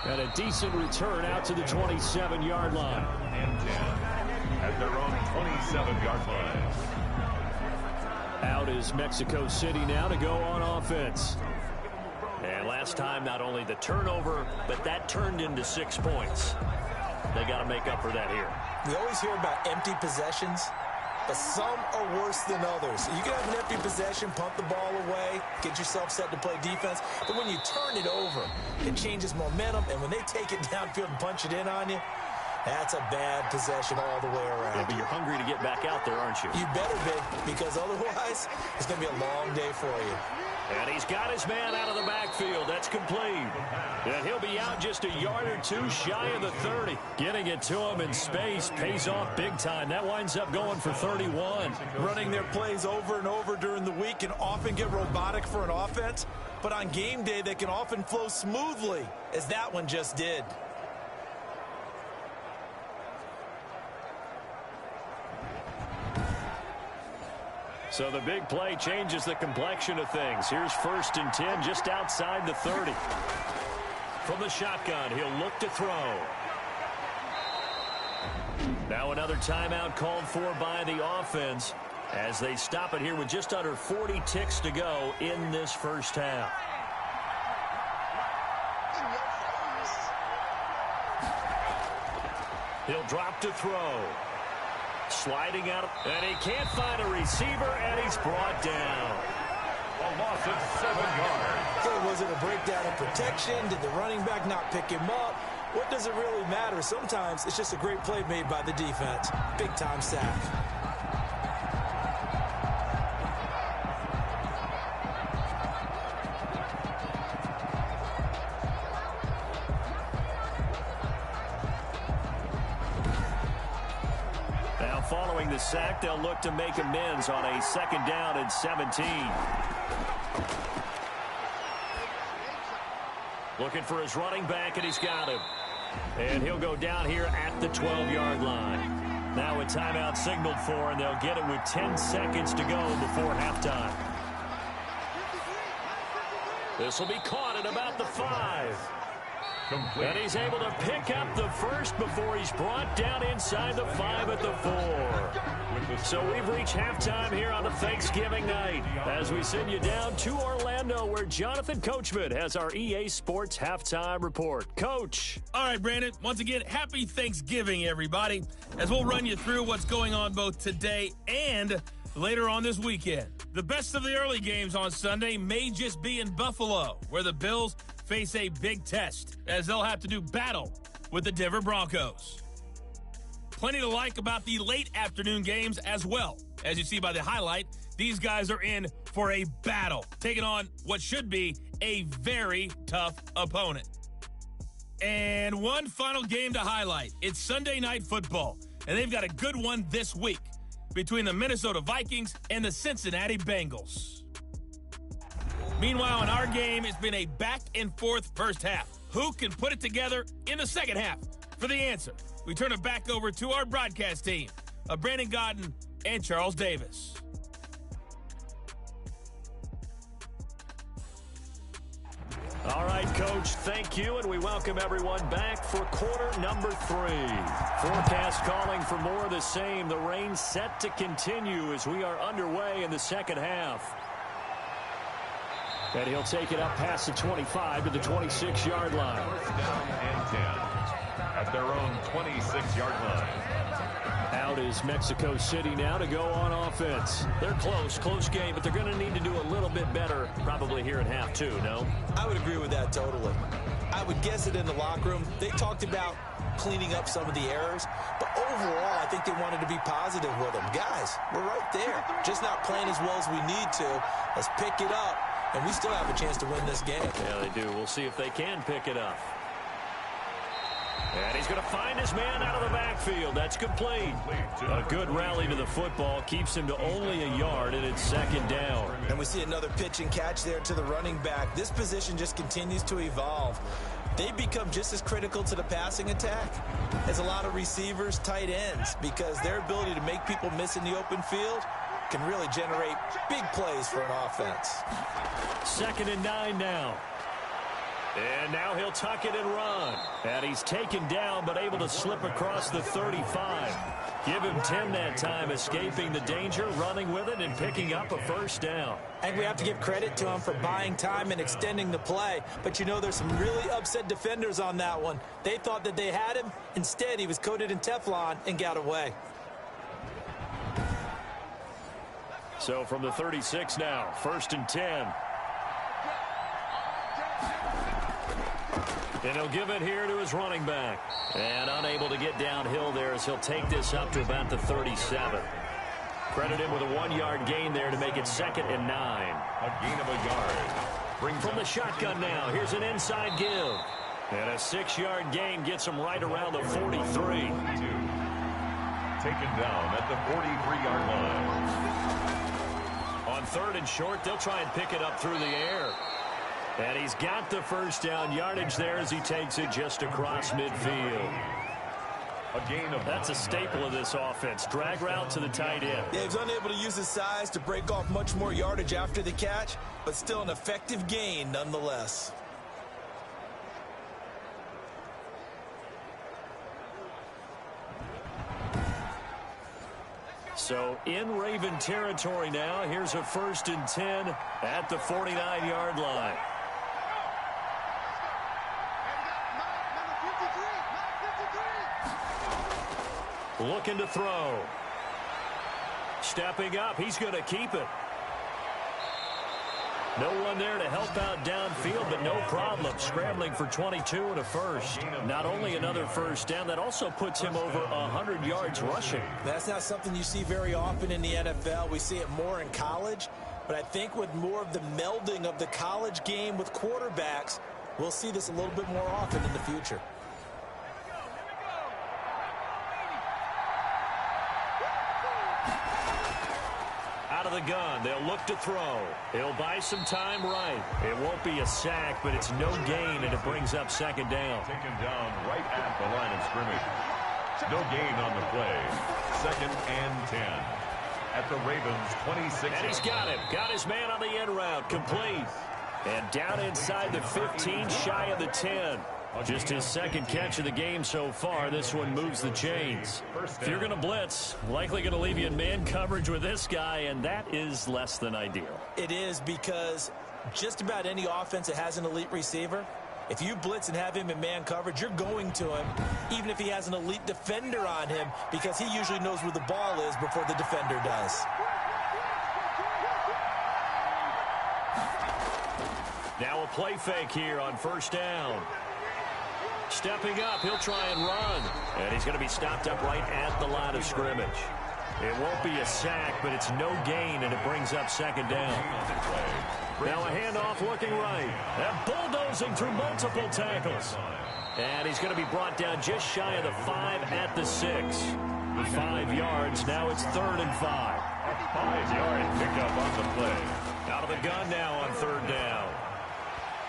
Speaker 1: And a decent return out to the 27-yard line.
Speaker 3: And 10 at their own 27-yard line.
Speaker 1: Out is Mexico City now to go on offense. And last time, not only the turnover, but that turned into 6 points. They got to make up for that here.
Speaker 2: We always hear about empty possessions, but some are worse than others. You can have an empty possession, punt the ball away, get yourself set to play defense, but when you turn it over, it changes momentum, and when they take it downfield and punch it in on you, that's a bad possession all the way around.
Speaker 1: Yeah, but you're hungry to get back out there, aren't you?
Speaker 2: You better be, because otherwise, it's going to be a long day for you.
Speaker 1: And he's got his man out of the backfield. That's complete. And he'll be out just a yard or 2 shy of the 30. Getting it to him in space pays off big time. That winds up going for 31.
Speaker 2: Running their plays over and over during the week can often get robotic for an offense, but on game day, they can often flow smoothly, as that one just did.
Speaker 1: So the big play changes the complexion of things. Here's 1st and 10 just outside the 30. From the shotgun, he'll look to throw. Now another timeout called for by the offense as they stop it here with just under 40 ticks to go in this first half. He'll drop to throw. Sliding out, and he can't find a receiver, and he's brought down.
Speaker 3: A loss of 7 yards.
Speaker 2: Hey, was it a breakdown in protection? Did the running back not pick him up? What does it really matter? Sometimes it's just a great play made by the defense. Big-time sack.
Speaker 1: Following the sack, they'll look to make amends on a 2nd down and 17. Looking for his running back, and he's got him. And he'll go down here at the 12-yard line. Now a timeout signaled for, and they'll get it with 10 seconds to go before halftime. This will be caught at about the 5.
Speaker 3: Complete.
Speaker 1: And he's able to pick up the first before he's brought down inside the 5 at the 4. So we've reached halftime here on a Thanksgiving night as we send you down to Orlando where Jonathan Coachman has our EA Sports Halftime Report. Coach.
Speaker 6: All right, Brandon. Once again, happy Thanksgiving, everybody, as we'll run you through what's going on both today and later on this weekend. The best of the early games on Sunday may just be in Buffalo, where the Bills face a big test as they'll have to do battle with the Denver Broncos. Plenty to like about the late afternoon games as well. As you see by the highlight, these guys are in for a battle, taking on what should be a very tough opponent. And one final game to highlight. It's Sunday Night Football, and they've got a good one this week between the Minnesota Vikings and the Cincinnati Bengals. Meanwhile, in our game, it's been a back-and-forth first half. Who can put it together in the second half? For the answer, we turn it back over to our broadcast team of Brandon Gaudin and Charles Davis.
Speaker 1: All right, Coach, thank you, and we welcome everyone back for quarter number 3. Forecast calling for more of the same. The rain set to continue as we are underway in the second half. And he'll take it up past the 25 to the 26-yard line.
Speaker 3: First down and 10 at their own 26-yard line.
Speaker 1: Out is Mexico City now to go on offense. They're close game, but they're going to need to do a little bit better probably here in half 2, no?
Speaker 2: I would agree with that totally. I would guess it in the locker room. They talked about cleaning up some of the errors, but overall, I think they wanted to be positive with them. Guys, we're right there. Just not playing as well as we need to. Let's pick it up, and we still have a chance to win this game.
Speaker 1: Yeah, they do. We'll see if they can pick it up. And he's going to find his man out of the backfield. That's complete. A good rally to the football keeps him to only a yard, and it's second down.
Speaker 2: And we see another pitch and catch there to the running back. This position just continues to evolve. They become just as critical to the passing attack as a lot of receivers, tight ends, because their ability to make people miss in the open field can really generate big plays for an offense.
Speaker 1: 2nd and 9 now. And now he'll tuck it and run. And he's taken down but able to slip across the 35. Give him 10 that time, escaping the danger, running with it, and picking up a first down.
Speaker 2: I think we have to give credit to him for buying time and extending the play. But, you know, there's some really upset defenders on that one. They thought that they had him. Instead, he was coated in Teflon and got away.
Speaker 1: So from the 36 now, 1st and 10. And he'll give it here to his running back. And unable to get downhill there as he'll take this up to about the 37. Credit him with a 1-yard gain there to make it 2nd and 9.
Speaker 3: A gain of a yard.
Speaker 1: From the shotgun now, here's an inside give. And a 6-yard gain gets him right around the 43.
Speaker 3: Taken down at the 43-yard line.
Speaker 1: On 3rd and short, they'll try and pick it up through the air. And he's got the first down yardage there as he takes it just across midfield.
Speaker 3: A gain of
Speaker 1: That's a staple of this offense. Drag route to the tight end.
Speaker 2: Yeah, he was unable to use his size to break off much more yardage after the catch, but still an effective gain nonetheless.
Speaker 1: So in Raven territory now, here's a 1st and 10 at the 49-yard line. Looking to throw. Stepping up, he's going to keep it. No one there to help out downfield, but no problem. Scrambling for 22 and a first. Not only another first down, that also puts him over 100 yards rushing.
Speaker 2: That's not something you see very often in the NFL. We see it more in college, but I think with more of the melding of the college game with quarterbacks, we'll see this a little bit more often in the future.
Speaker 1: Out of the gun, they'll look to throw. He'll buy some time right. It won't be a sack, but it's no gain, and it brings up 2nd down.
Speaker 3: Taken down right at the line of scrimmage. No gain on the play. 2nd and 10 at the Ravens 26.
Speaker 1: And he's got him. Got his man on the end route. Complete. And down inside the 15, shy of the 10. Just his 2nd catch of the game so far. This one moves the chains. If you're going to blitz, likely going to leave you in man coverage with this guy, and that is less than ideal.
Speaker 2: It is, because just about any offense that has an elite receiver, if you blitz and have him in man coverage, you're going to him, even if he has an elite defender on him, because he usually knows where the ball is before the defender does. Now a play fake here on 1st down.
Speaker 1: Stepping up, he'll try and run. And he's going to be stopped up right at the line of scrimmage. It won't be a sack, but it's no gain, and it brings up second down. Now a handoff looking right. And bulldozing through multiple tackles. And he's going to be brought down just shy of the 5 at the 6. 5 yards. Now it's 3rd and 5.
Speaker 3: A 5-yard pickup on the play.
Speaker 1: Out of the gun now on 3rd down.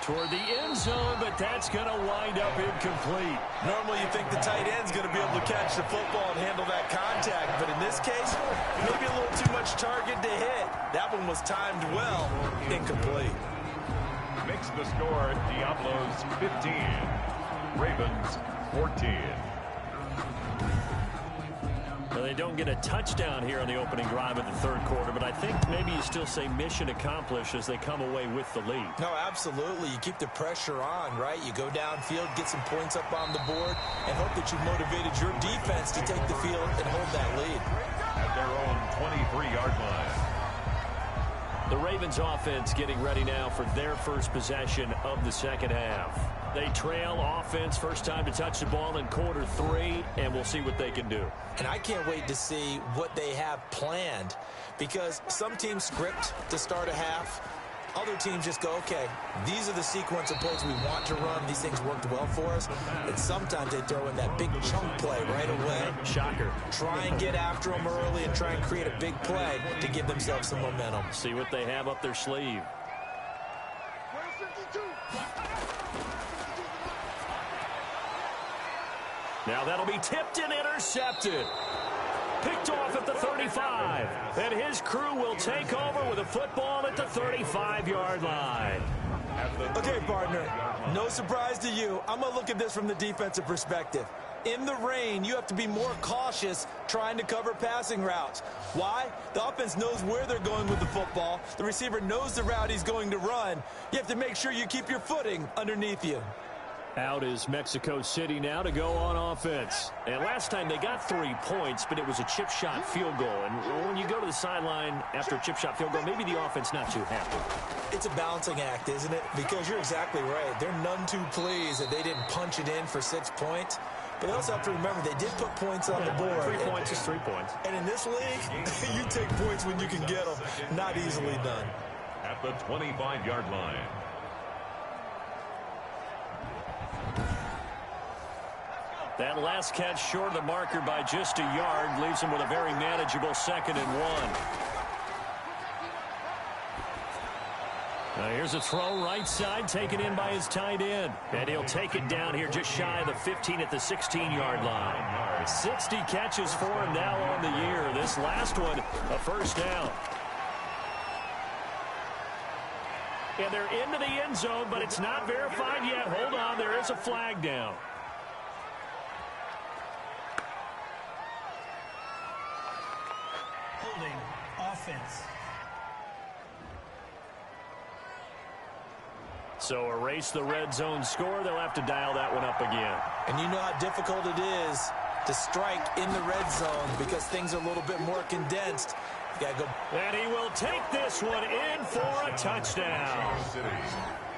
Speaker 1: Toward the end zone, but that's going to wind up incomplete.
Speaker 2: Normally you think the tight end's going to be able to catch the football and handle that contact, but in this case, maybe a little too much target to hit. That one was timed well. Incomplete.
Speaker 3: Makes the score Diablos 15. Ravens 14.
Speaker 1: Well, they don't get a touchdown here on the opening drive of the 3rd quarter, but I think maybe you still say mission accomplished as they come away with the lead.
Speaker 2: No, absolutely. You keep the pressure on, right? You go downfield, get some points up on the board, and hope that you've motivated your defense to take the field and hold that lead.
Speaker 3: At their own 23-yard line.
Speaker 1: The Ravens offense getting ready now for their first possession of the second half. They trail offense, first time to touch the ball in quarter 3, and we'll see what they can do.
Speaker 2: And I can't wait to see what they have planned, because some teams script to start a half. Other teams just go, okay, these are the sequence of plays we want to run. These things worked well for us. And sometimes they throw in that big chunk play right away.
Speaker 1: Shocker.
Speaker 2: Try and get after them early and try and create a big play to give themselves some momentum.
Speaker 1: See what they have up their sleeve. Now that'll be tipped and intercepted. Picked off at the 35. And his crew will take over with a football at the 35-yard line.
Speaker 2: Okay, partner, no surprise to you. I'm going to look at this from the defensive perspective. In the rain, you have to be more cautious trying to cover passing routes. Why? The offense knows where they're going with the football. The receiver knows the route he's going to run. You have to make sure you keep your footing underneath you.
Speaker 1: Out is Mexico City now to go on offense. And last time they got 3 points, but it was a chip shot field goal. And when you go to the sideline after a chip shot field goal, maybe the offense not too happy.
Speaker 2: It's a balancing act, isn't it? Because you're exactly right. They're none too pleased that they didn't punch it in for 6 points. But they also have to remember they did put points on the board.
Speaker 1: 3 points is 3 points.
Speaker 2: And in this league, you take points when you can get them. Not easily done.
Speaker 3: At the 25-yard line.
Speaker 1: That last catch short of the marker by just a yard leaves him with a very manageable 2nd and 1. Now here's a throw right side taken in by his tight end. And he'll take it down here just shy of the 15 at the 16-yard line. 60 catches for him now on the year. This last one, a first down. And they're into the end zone, but it's not verified yet. Hold on, there is a flag down.
Speaker 4: Offense.
Speaker 1: So erase the red zone score. They'll have to dial that one up again.
Speaker 2: And you know how difficult it is to strike in the red zone because things are a little bit more condensed. You gotta go.
Speaker 1: And he will take this one in for a touchdown.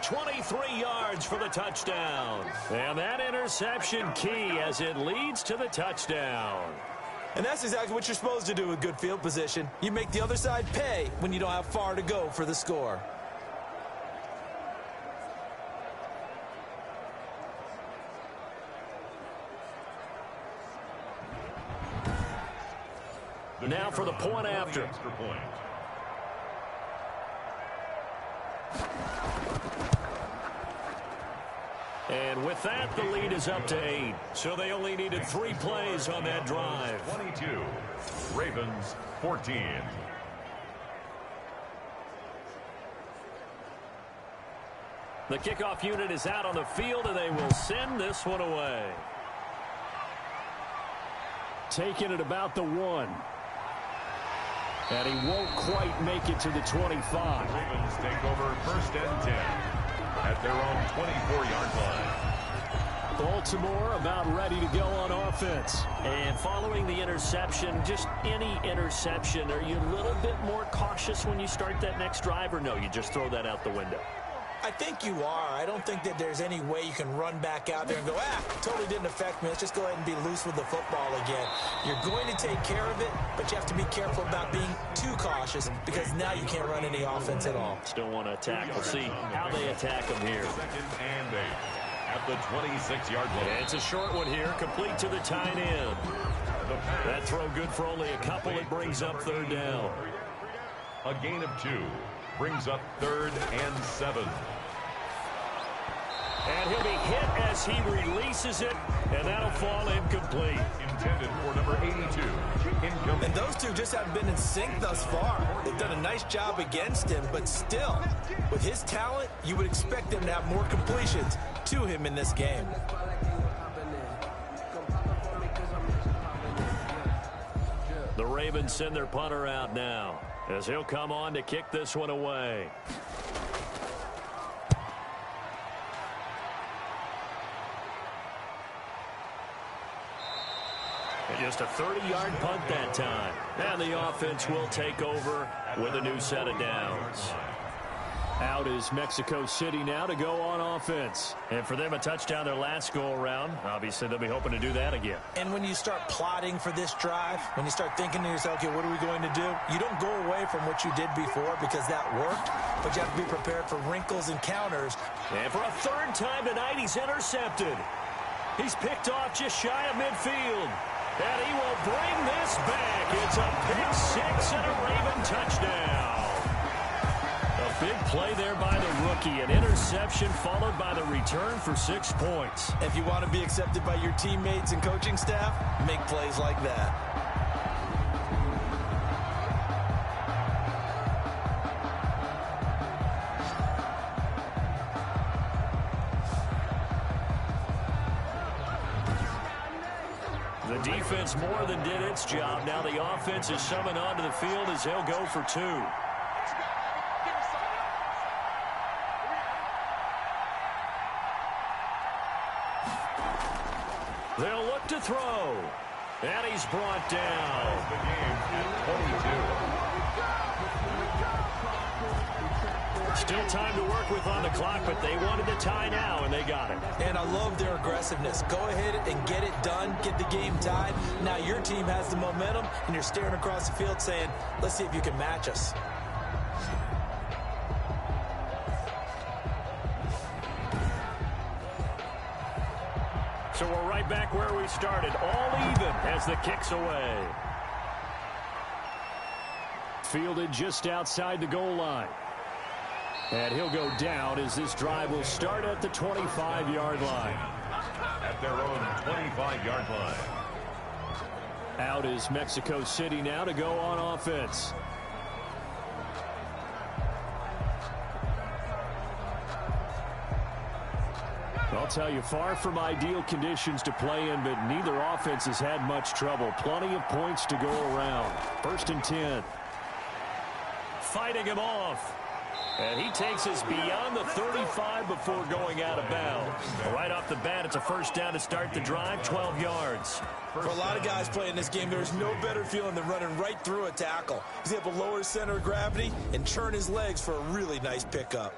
Speaker 1: 23 yards for the touchdown. And that interception key as it leads to the touchdown.
Speaker 2: And that's exactly what you're supposed to do with good field position. You make the other side pay when you don't have far to go for the score.
Speaker 1: Now for the point after.
Speaker 3: Extra point.
Speaker 1: And with that, the lead is up to 8. So they only needed 3 plays on that drive.
Speaker 3: 22. Ravens 14.
Speaker 1: The kickoff unit is out on the field, and they will send this one away. Taking it about the 1. And he won't quite make it to the 25.
Speaker 3: Ravens take over 1st and 10 at their own 24-yard line.
Speaker 1: Baltimore about ready to go on offense. And following the interception, just any interception, are you a little bit more cautious when you start that next drive, or no, you just throw that out the window?
Speaker 2: I think you are. I don't think that there's any way you can run back out there and go, totally didn't affect me. Let's just go ahead and be loose with the football again. You're going to take care of it, but you have to be careful about being too cautious because now you can't run any offense at all.
Speaker 1: Still want to attack. We'll see how they attack them here.
Speaker 3: 2nd and 8 at the 26-yard line.
Speaker 1: It's a short one here, complete to the tight end. That throw good for only a couple. It brings up 3rd down.
Speaker 3: A gain of 2 brings up 3rd and 7.
Speaker 1: And he'll be hit as he releases it, and that'll fall incomplete.
Speaker 3: Intended for number 82. Incomplete.
Speaker 2: And those two just haven't been in sync thus far. They've done a nice job against him, but still, with his talent, you would expect them to have more completions to him in this game.
Speaker 1: The Ravens send their punter out now as he'll come on to kick this one away. Just a 30-yard punt that time. And the offense will take over with a new set of downs. Out is Mexico City now to go on offense. And for them, a touchdown their last go-around. Obviously, they'll be hoping to do that again.
Speaker 2: And when you start plotting for this drive, when you start thinking to yourself, okay, what are we going to do? You don't go away from what you did before because that worked, but you have to be prepared for wrinkles and counters.
Speaker 1: And for a 3rd time tonight, he's intercepted. He's picked off just shy of midfield. And he will bring this back. It's a pick 6 and a Raven touchdown. A big play there by the rookie. An interception followed by the return for 6 points.
Speaker 2: If you want to be accepted by your teammates and coaching staff, make plays like that.
Speaker 1: The defense more than did its job. Now the offense is summoned onto the field as they'll go for 2. They'll look to throw. And he's brought down.
Speaker 3: The game at 22.
Speaker 1: Still time to work with on the clock, but they wanted the tie now, and they got it.
Speaker 2: And I love their aggressiveness. Go ahead and get it done, get the game tied. Now your team has the momentum, and you're staring across the field saying, let's see if you can match us.
Speaker 1: So we're right back where we started, all even as the kick's away. Fielded just outside the goal line. And he'll go down as this drive will start at the 25-yard line.
Speaker 3: At their own 25-yard line.
Speaker 1: Out is Mexico City now to go on offense. I'll tell you, far from ideal conditions to play in, but neither offense has had much trouble. Plenty of points to go around. 1st and 10. Fighting him off. And he takes us beyond the 35 before going out of bounds. Right off the bat, it's a 1st down to start the drive, 12 yards.
Speaker 2: For a lot of guys playing this game, there's no better feeling than running right through a tackle. He's able to lower his center of gravity and turn his legs for a really nice pickup.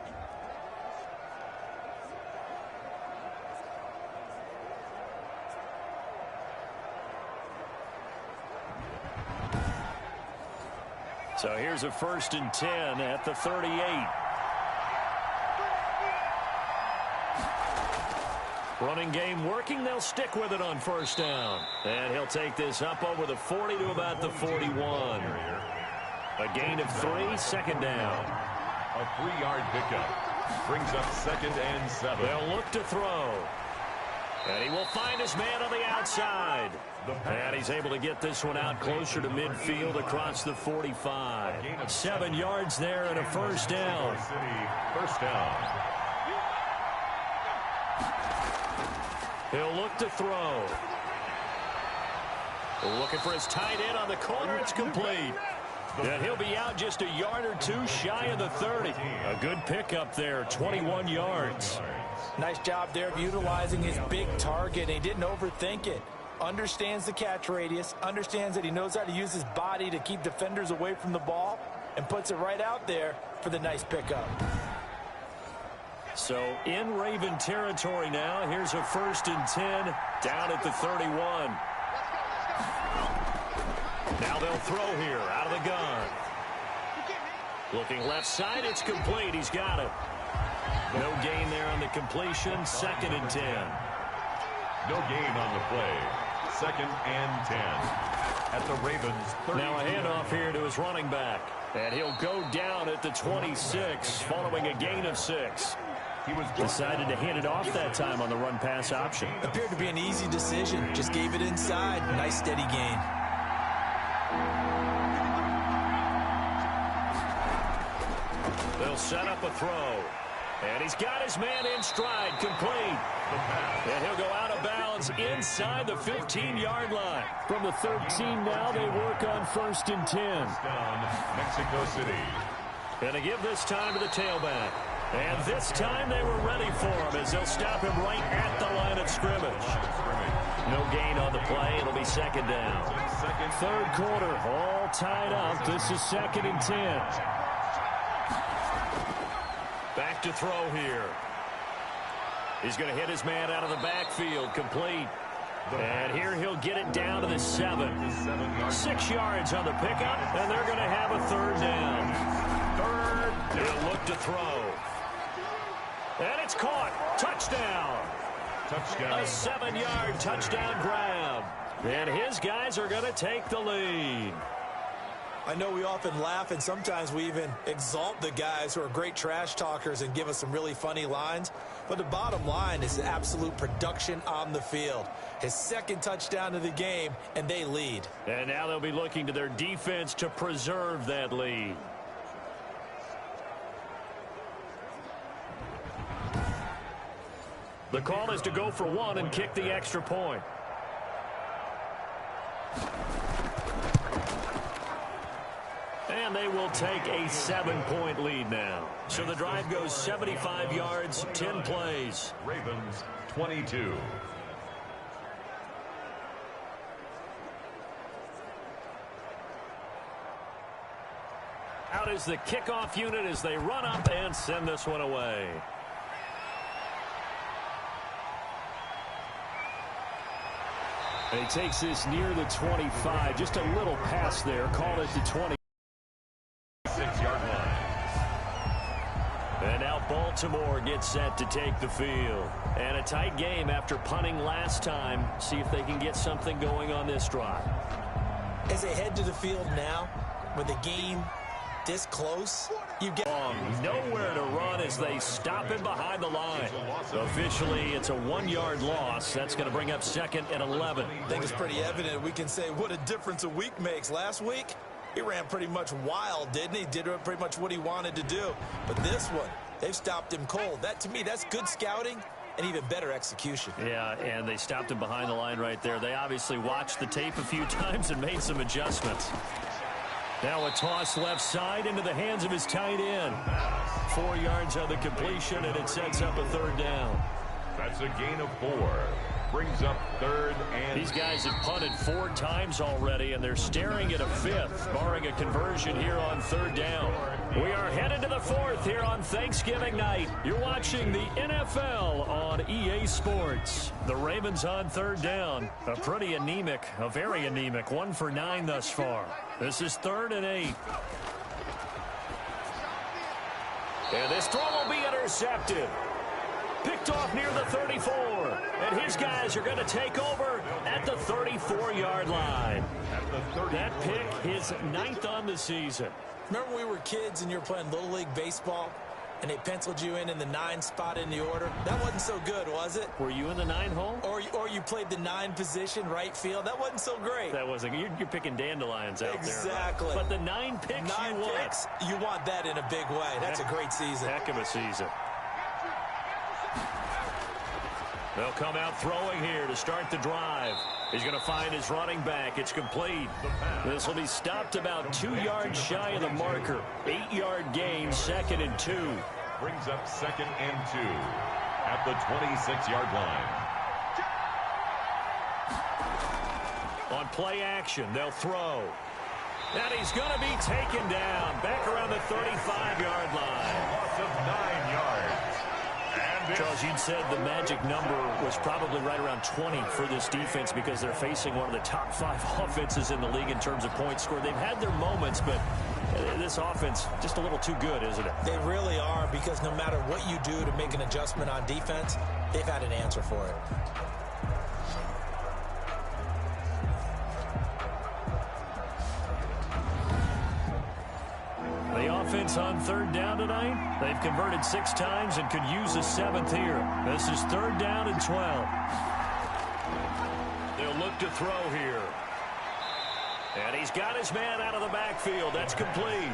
Speaker 1: So here's a 1st and 10 at the 38. Running game working. They'll stick with it on 1st down. And he'll take this up over the 40 to about the 41. A gain of 3, 2nd down.
Speaker 3: A 3-yard pickup brings up 2nd and 7.
Speaker 1: They'll look to throw. And he will find his man on the outside. And he's able to get this one out closer to midfield across the 45. 7 yards there and a 1st down.
Speaker 3: 1st down.
Speaker 1: He'll look to throw. Looking for his tight end on the corner. It's complete. And he'll be out just a yard or 2 shy of the 30. A good pickup there, 21 yards.
Speaker 2: Nice job there of utilizing his big target. He didn't overthink it. Understands the catch radius, understands that he knows how to use his body to keep defenders away from the ball, and puts it right out there for the nice pickup.
Speaker 1: So in Raven territory now. Here's a 1st and 10 down at the 31. Now they'll throw here out of the gun. Looking left side, it's complete. He's got it. No gain there on the completion. 2nd and 10.
Speaker 3: No gain on the play. 2nd and 10. At the Ravens 30.
Speaker 1: Now a handoff here to his running back. And he'll go down at the 26 following a gain of 6.
Speaker 3: He was
Speaker 1: decided to hand it off that time on the run-pass option.
Speaker 2: Appeared to be an easy decision. Just gave it inside. Nice steady gain.
Speaker 1: They'll set up a throw. And he's got his man in stride, complete. And he'll go out of bounds inside the 15-yard line. From the 13 now, they work on 1st and 10.
Speaker 3: Down Mexico City.
Speaker 1: And to give this time to the tailback. And this time they were ready for him as they'll stop him right at the line of scrimmage. No gain on the play. It'll be 2nd down. 3rd quarter, all tied up. This is 2nd and 10. Back to throw here. He's going to hit his man out of the backfield, complete. And here he'll get it down to the 7. 6 yards on the pickup, and they're going to have a 3rd down. He'll look to throw. And it's caught. Touchdown. A 7-yard touchdown grab. And his guys are going to take the lead.
Speaker 2: I know we often laugh, and sometimes we even exalt the guys who are great trash talkers and give us some really funny lines. But the bottom line is absolute production on the field. His 2nd touchdown of the game, and they lead.
Speaker 1: And now they'll be looking to their defense to preserve that lead. The call is to go for 1 and kick the extra point. And they will take a 7-point lead now. So the drive goes 75 yards, 10 plays.
Speaker 3: Ravens 22.
Speaker 1: Out is the kickoff unit as they run up and send this one away. And he takes this near the 25. Just a little pass there. Called it the 20.
Speaker 3: 6-yard line.
Speaker 1: And now Baltimore gets set to take the field. And a tight game after punting last time. See if they can get something going on this drive.
Speaker 2: As they head to the field now, with the game this close, you get
Speaker 1: nowhere to run as they stop him behind the line. Officially, it's a 1-yard loss. That's going to bring up 2nd and 11.
Speaker 2: I think it's pretty evident. We can say what a difference a week makes. Last week, he ran pretty much wild, didn't he? Did pretty much what he wanted to do. But this one, they've stopped him cold. That, to me, that's good scouting and even better execution.
Speaker 1: Yeah, and they stopped him behind the line right there. They obviously watched the tape a few times and made some adjustments. Now a toss left side into the hands of his tight end. 4 yards on the completion, and it sets up a 3rd down.
Speaker 3: That's a gain of 4. Brings up 3rd and...
Speaker 1: These guys have punted 4 times already, and they're staring at a 5th, barring a conversion here on 3rd down. We are headed to the 4th here on Thanksgiving night. You're watching the NFL on EA Sports. The Ravens on 3rd down. A pretty anemic, a very anemic 1 for 9 thus far. This is 3rd and 8. And this throw will be intercepted. Picked off near the 34. And his guys are going to take over at the 34-yard line. That pick, his 9th on the season.
Speaker 2: Remember when we were kids and you were playing Little League Baseball and they penciled you in the 9 spot in the order? That wasn't so good, was it?
Speaker 1: Were you in the 9 hole?
Speaker 2: Or you played the 9 position, right field? That wasn't so great.
Speaker 1: That wasn't. You're picking dandelions out there.
Speaker 2: Exactly.
Speaker 1: But the 9 picks
Speaker 2: 9
Speaker 1: you
Speaker 2: picks, you want that in a big way. That's a great season.
Speaker 1: Heck of a season. They'll come out throwing here to start the drive. He's going to find his running back. It's complete. This will be stopped about 2 yards shy of the marker. 8-yard gain, 2nd and 2.
Speaker 3: Brings up 2nd and 2 at the 26-yard line.
Speaker 1: On play action, they'll throw. And he's going to be taken down back around the 35-yard line.
Speaker 3: Loss of 9 yards.
Speaker 1: Charles, you'd said the magic number was probably right around 20 for this defense because they're facing one of the top 5 offenses in the league in terms of points scored. They've had their moments, but this offense just a little too good, isn't it?
Speaker 2: They really are, because no matter what you do to make an adjustment on defense, they've had an answer for it.
Speaker 1: The offense on third down tonight, they've converted 6 times and could use a 7th here. This is 3rd down and 12. They'll look to throw here. And he's got his man out of the backfield. That's complete.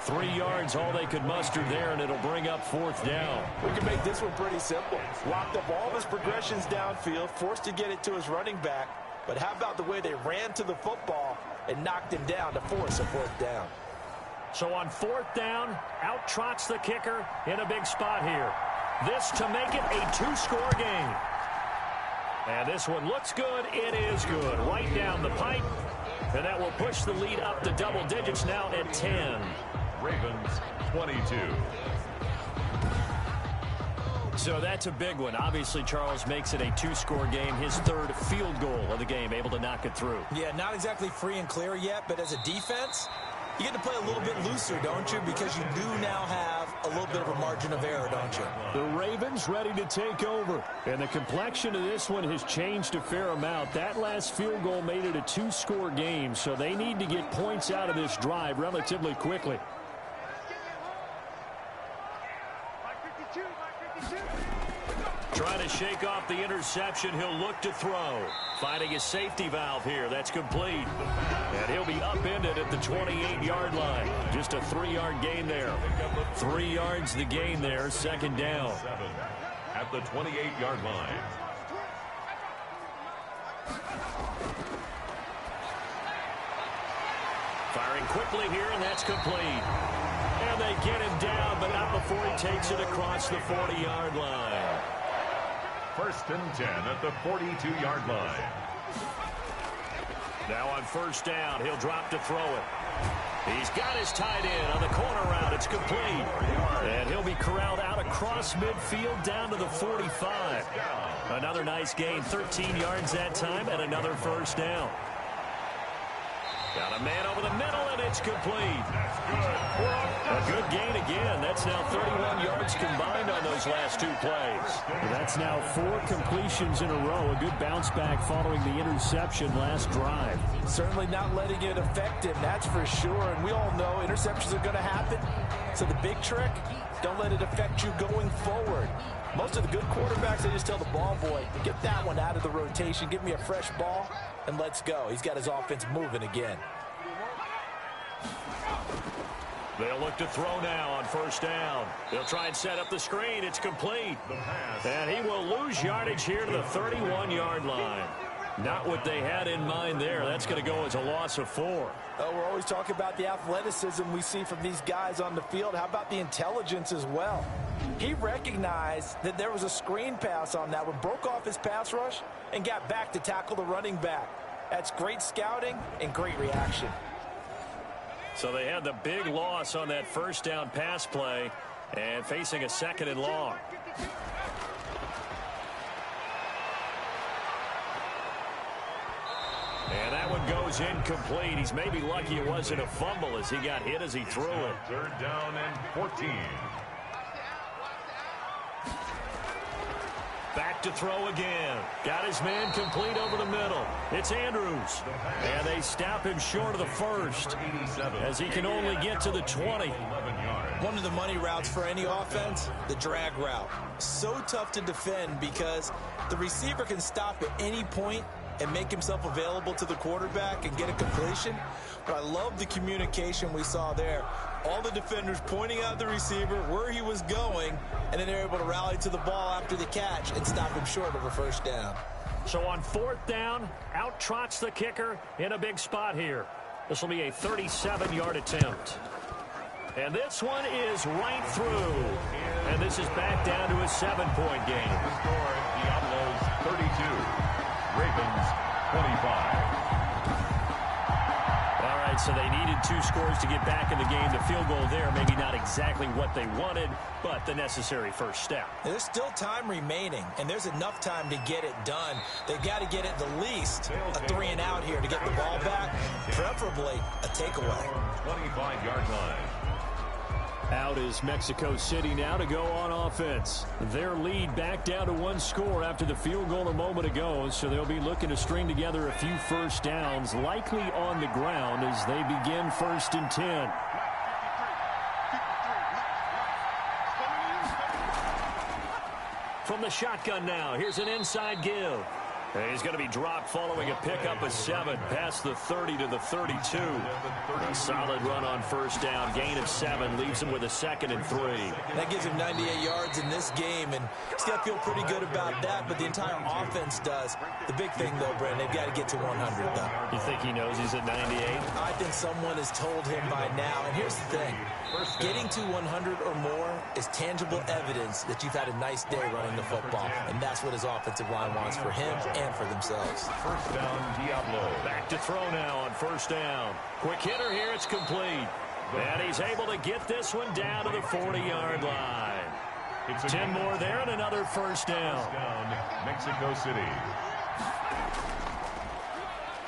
Speaker 1: 3 yards, all they could muster there, and it'll bring up 4th down.
Speaker 2: We can make this one pretty simple. Locked up all of his progressions downfield, forced to get it to his running back. But how about the way they ran to the football and knocked him down to force a 4th down?
Speaker 1: So on 4th down, out trots the kicker in a big spot here. This to make it a 2-score game. And this one looks good. It is good. Right down the pipe. And that will push the lead up to double digits now at 10.
Speaker 3: Ravens 22.
Speaker 1: So that's a big one. Obviously, Charles makes it a 2-score game. His 3rd field goal of the game, able to knock it through.
Speaker 2: Yeah, not exactly free and clear yet, but as a defense, you get to play a little bit looser, don't you? Because you do now have a little bit of a margin of error, don't you?
Speaker 1: The Ravens ready to take over. And the complexion of this one has changed a fair amount. That last field goal made it a 2-score game, so they need to get points out of this drive relatively quickly. Trying to shake off the interception. He'll look to throw. Finding his safety valve here. That's complete. And he'll be upended at the 28-yard line. Just a 3-yard gain there. 3 yards the gain there. 2nd down.
Speaker 3: At the 28-yard line.
Speaker 1: Firing quickly here, and that's complete. And they get him down, but not before he takes it across the 40-yard line.
Speaker 3: 1st and 10 at the 42-yard line.
Speaker 1: Now on 1st down, he'll drop to throw it. He's got his tight end on the corner route. It's complete. And he'll be corralled out across midfield down to the 45. Another nice gain, 13 yards that time, and another 1st down. Got a man over the middle, and it's complete. A good gain again. That's now 31 yards combined on those last 2 plays. That's now 4 completions in a row. A good bounce back following the interception last drive.
Speaker 2: Certainly not letting it affect him, that's for sure. And we all know interceptions are going to happen. So the big trick, don't let it affect you going forward. Most of the good quarterbacks, they just tell the ball boy, get that one out of the rotation, give me a fresh ball, and let's go. He's got his offense moving again.
Speaker 1: They'll look to throw now on 1st down. They'll try and set up the screen. It's complete. And he will lose yardage here to the 31-yard line. Not what they had in mind there. That's going to go as a loss of 4.
Speaker 2: Oh, we're always talking about the athleticism we see from these guys on the field. How about the intelligence as well? He recognized that there was a screen pass on that one, broke off his pass rush, and got back to tackle the running back. That's great scouting and great reaction.
Speaker 1: So they had the big loss on that 1st down pass play and facing a 2nd and long. And that one goes incomplete. He's maybe lucky it wasn't a fumble as he got hit as he threw it.
Speaker 3: 3rd down and 14.
Speaker 1: Back to throw again. Got his man complete over the middle. It's Andrews. And they stop him short of the 1st as he can only get to the 20.
Speaker 2: One of the money routes for any offense, the drag route. So tough to defend because the receiver can stop at any point and make himself available to the quarterback and get a completion. But I love the communication we saw there. All the defenders pointing out the receiver, where he was going, and then they're able to rally to the ball after the catch and stop him short of a 1st down.
Speaker 1: So on 4th down, out trots the kicker in a big spot here. This will be a 37-yard attempt. And this one is right through. And this is back down to a 7-point game.
Speaker 3: The score, Diablos 32, Ravens 25.
Speaker 1: All right, so they needed 2 scores to get back in the game. The field goal there, maybe not exactly what they wanted, but the necessary first step.
Speaker 2: There's still time remaining, and there's enough time to get it done. They've got to get at the least a 3-and-out here to get the ball back, preferably a takeaway.
Speaker 3: 25-yard line.
Speaker 1: Out is Mexico City now to go on offense. Their lead back down to 1 score after the field goal a moment ago, so they'll be looking to string together a few first downs, likely on the ground as they begin 1st and 10. From the shotgun now, here's an inside give. He's going to be dropped following a pickup of 7 past the 30 to the 32. A solid run on first down. Gain of 7 leaves him with a 2nd and 3.
Speaker 2: That gives him 98 yards in this game, and he's got to feel pretty good about that, but the entire offense does. The big thing, though, Brent, they've got to get to 100, though.
Speaker 1: You think he knows he's at 98?
Speaker 2: I think someone has told him by now, and here's the thing. Getting to 100 or more is tangible evidence that you've had a nice day running the football, and that's what his offensive line wants for him and for themselves.
Speaker 3: First down, Diablo.
Speaker 1: Back to throw now on first down. Quick hitter here, it's complete. And he's able to get this one down to the 40-yard line. It's 10 more there and another first down.
Speaker 3: Mexico City.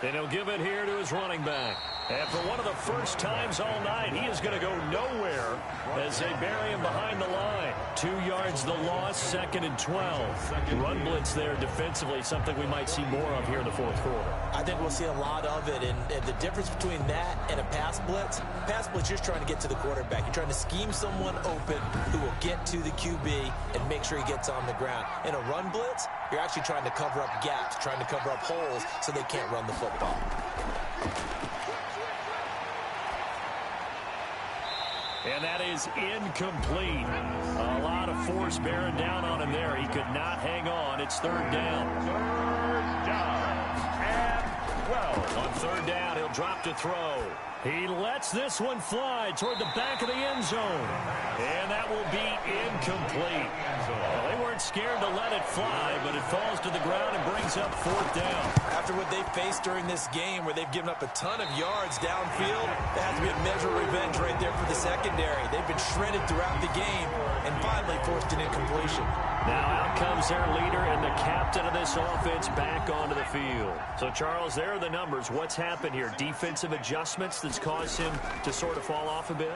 Speaker 1: And he'll give it here to his running back. And for one of the first times all night, he is going to go nowhere as they bury him behind the line. 2 yards the loss, 2nd and 12. Run blitz there defensively, something we might see more of here in the 4th quarter.
Speaker 2: I think we'll see a lot of it, and the difference between that and a pass blitz, you're just trying to get to the quarterback. You're trying to scheme someone open who will get to the QB and make sure he gets on the ground. In a run blitz, you're actually trying to cover up gaps, trying to cover up holes so they can't run the football.
Speaker 1: And that is incomplete. A lot of force bearing down on him there. He could not hang on. It's 3rd down.
Speaker 3: 3rd down and 12.
Speaker 1: On 3rd down, he'll drop to throw. He lets this one fly toward the back of the end zone. And that will be incomplete. Well, they weren't scared to let it fly, but it falls to the ground and brings up 4th down.
Speaker 2: After what they faced during this game where they've given up a ton of yards downfield, there has to be a measure of revenge right there for the secondary. They've been shredded throughout the game and finally forced an incompletion.
Speaker 1: Now out comes their leader and the captain of this offense back onto the field. So, Charles, there are the numbers. What's happened here? Defensive adjustments that's caused him to sort of fall off a bit?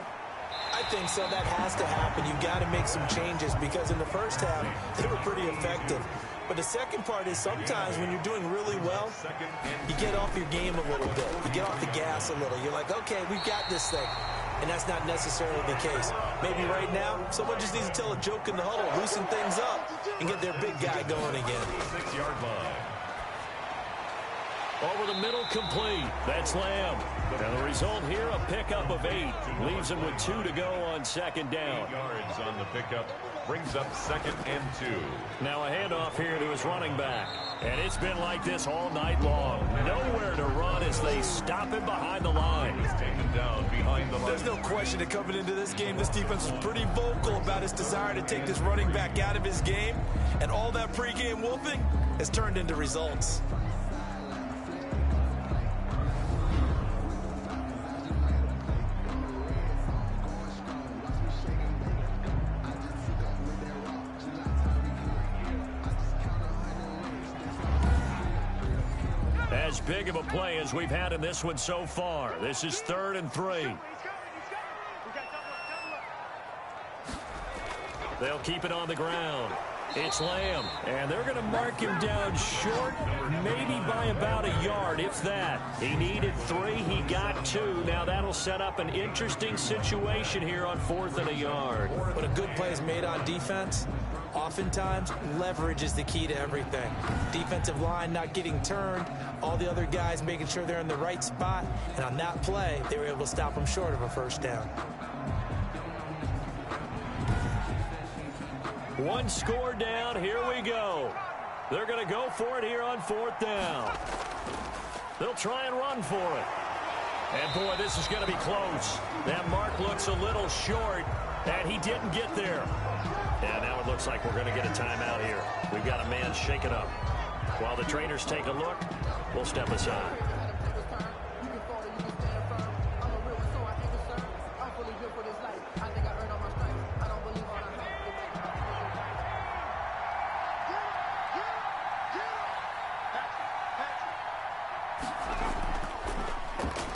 Speaker 2: I think so. That has to happen. You've got to make some changes because in the first half, they were pretty effective. But the second part is sometimes when you're doing really well, you get off your game a little bit. You get off the gas a little. You're like, okay, we've got this thing. And that's not necessarily the case. Maybe right now, someone just needs to tell a joke in the huddle, loosen things up, and get their big guy going again.
Speaker 3: 6-yard line.
Speaker 1: Over the middle, complete. That's Lamb. And the result here, a pickup of 8. Leaves him with 2 to go on 2nd down.
Speaker 3: 8 yards on the pickup. Brings up 2nd and 2.
Speaker 1: Now a handoff here to his running back. And it's been like this all night long. Nowhere to run as they stop him behind the line.
Speaker 3: He's taken down behind the line.
Speaker 2: There's no question that coming into this game, this defense was pretty vocal about his desire to take this running back out of his game. And all that pregame wolfing has turned into results.
Speaker 1: As big of a play as we've had in this one so far. This is 3rd and 3. They'll keep it on the ground. It's Lamb, and they're going to mark him down short, maybe by about a yard, if that. He needed 3, he got 2. Now that'll set up an interesting situation here on 4th and a yard.
Speaker 2: When a good play is made on defense, oftentimes leverage is the key to everything. Defensive line not getting turned, all the other guys making sure they're in the right spot, and on that play, they were able to stop him short of a first down.
Speaker 1: 1 score down. Here we go. They're going to go for it here on 4th down. They'll try and run for it. And, boy, this is going to be close. That mark looks a little short, and he didn't get there. And now it looks like we're going to get a timeout here. We've got a man shaken up. While the trainers take a look, we'll step aside.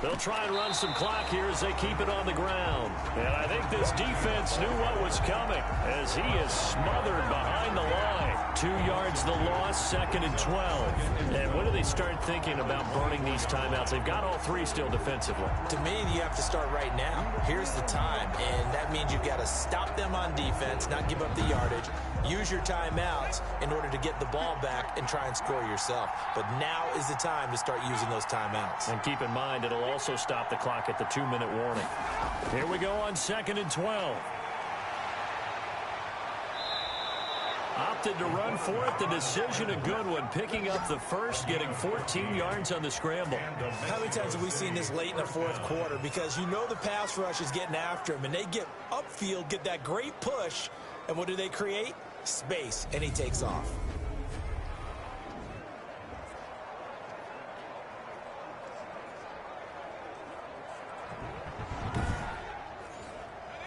Speaker 1: They'll try and run some clock here as they keep it on the ground. And I think this defense knew what was coming as he is smothered behind the line. 2 yards the loss, 2nd and 12. And when do they start thinking about burning these timeouts? They've got all 3 still defensively.
Speaker 2: To me, you have to start right now. Here's the time, and that means you've got to stop them on defense, not give up the yardage, use your timeouts in order to get the ball back and try and score yourself. But now is the time to start using those timeouts.
Speaker 1: And keep in mind, it'll also stop the clock at the 2-minute warning. Here we go on 2nd and 12. Opted to run for it. The decision a good one. Picking up the first, getting 14 yards on the scramble.
Speaker 2: How many times have we seen this late in the 4th quarter? Because you know the pass rush is getting after him, and they get upfield, get that great push, and what do they create? Space, and he takes off.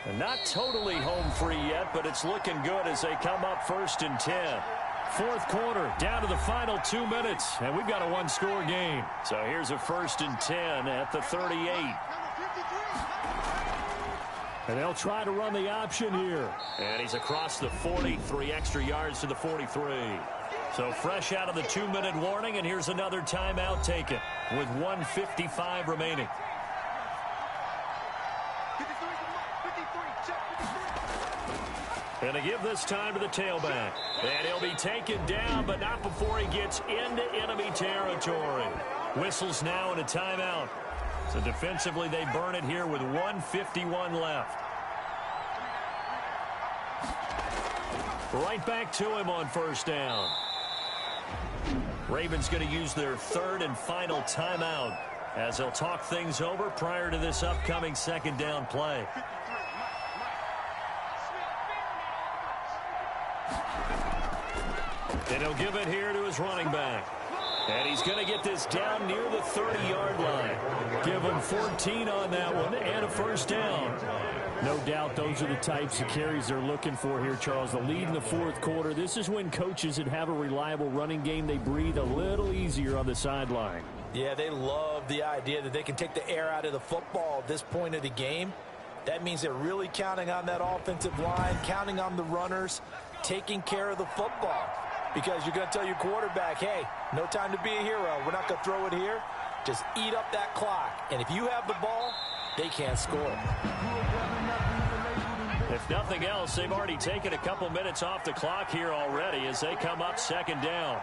Speaker 1: And not totally home free yet, but it's looking good as they come up 1st and 10. 4th quarter, down to the final 2 minutes, and we've got a 1-score game. So here's a 1st and 10 at the 38. And they'll try to run the option here. And he's across the 40, 3 extra yards to the 43. So fresh out of the 2-minute warning, and here's another timeout taken with 1:55 remaining. And to give this time to the tailback. And he'll be taken down, but not before he gets into enemy territory. Whistles now and a timeout. So defensively, they burn it here with 1:51 left. Right back to him on 1st down. Ravens going to use their 3rd and final timeout as they'll talk things over prior to this upcoming 2nd down play. And he'll give it here to his running back. And he's going to get this down near the 30-yard line. Give him 14 on that one and a 1st down.
Speaker 7: No doubt those are the types of carries they're looking for here, Charles. The lead in the 4th quarter. This is when coaches that have a reliable running game, they breathe a little easier on the sideline.
Speaker 2: Yeah, they love the idea that they can take the air out of the football at this point of the game. That means they're really counting on that offensive line, counting on the runners, taking care of the football. Because you're going to tell your quarterback, hey, no time to be a hero. We're not going to throw it here. Just eat up that clock. And if you have the ball, they can't score.
Speaker 1: If nothing else, they've already taken a couple minutes off the clock here already as they come up 2nd down.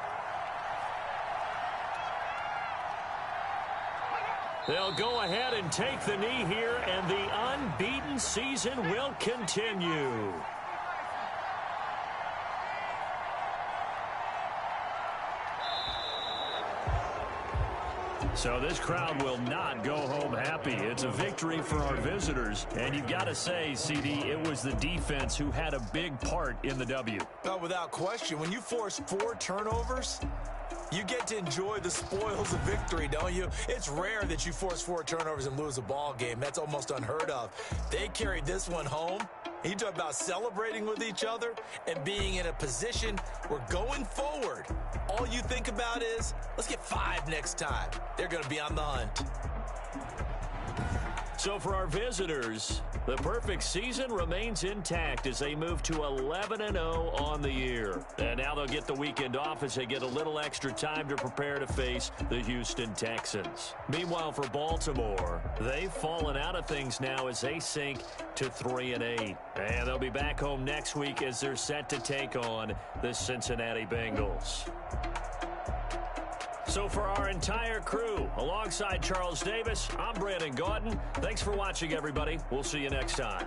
Speaker 1: They'll go ahead and take the knee here, and the unbeaten season will continue. So this crowd will not go home happy. It's a victory for our visitors. And you've got to say, CD, it was the defense who had a big part in the W.
Speaker 2: Oh, without question. When you force 4 turnovers, you get to enjoy the spoils of victory, don't you? It's rare that you force 4 turnovers and lose a ball game. That's almost unheard of. They carried this one home. You talk about celebrating with each other and being in a position where going forward, all you think about is, let's get 5 next time. They're going to be on the hunt.
Speaker 1: So for our visitors, the perfect season remains intact as they move to 11-0 on the year. And now they'll get the weekend off as they get a little extra time to prepare to face the Houston Texans. Meanwhile, for Baltimore, they've fallen out of things now as they sink to 3-8. And they'll be back home next week as they're set to take on the Cincinnati Bengals. So for our entire crew, alongside Charles Davis, I'm Brandon Gaudin. Thanks for watching, everybody. We'll see you next time.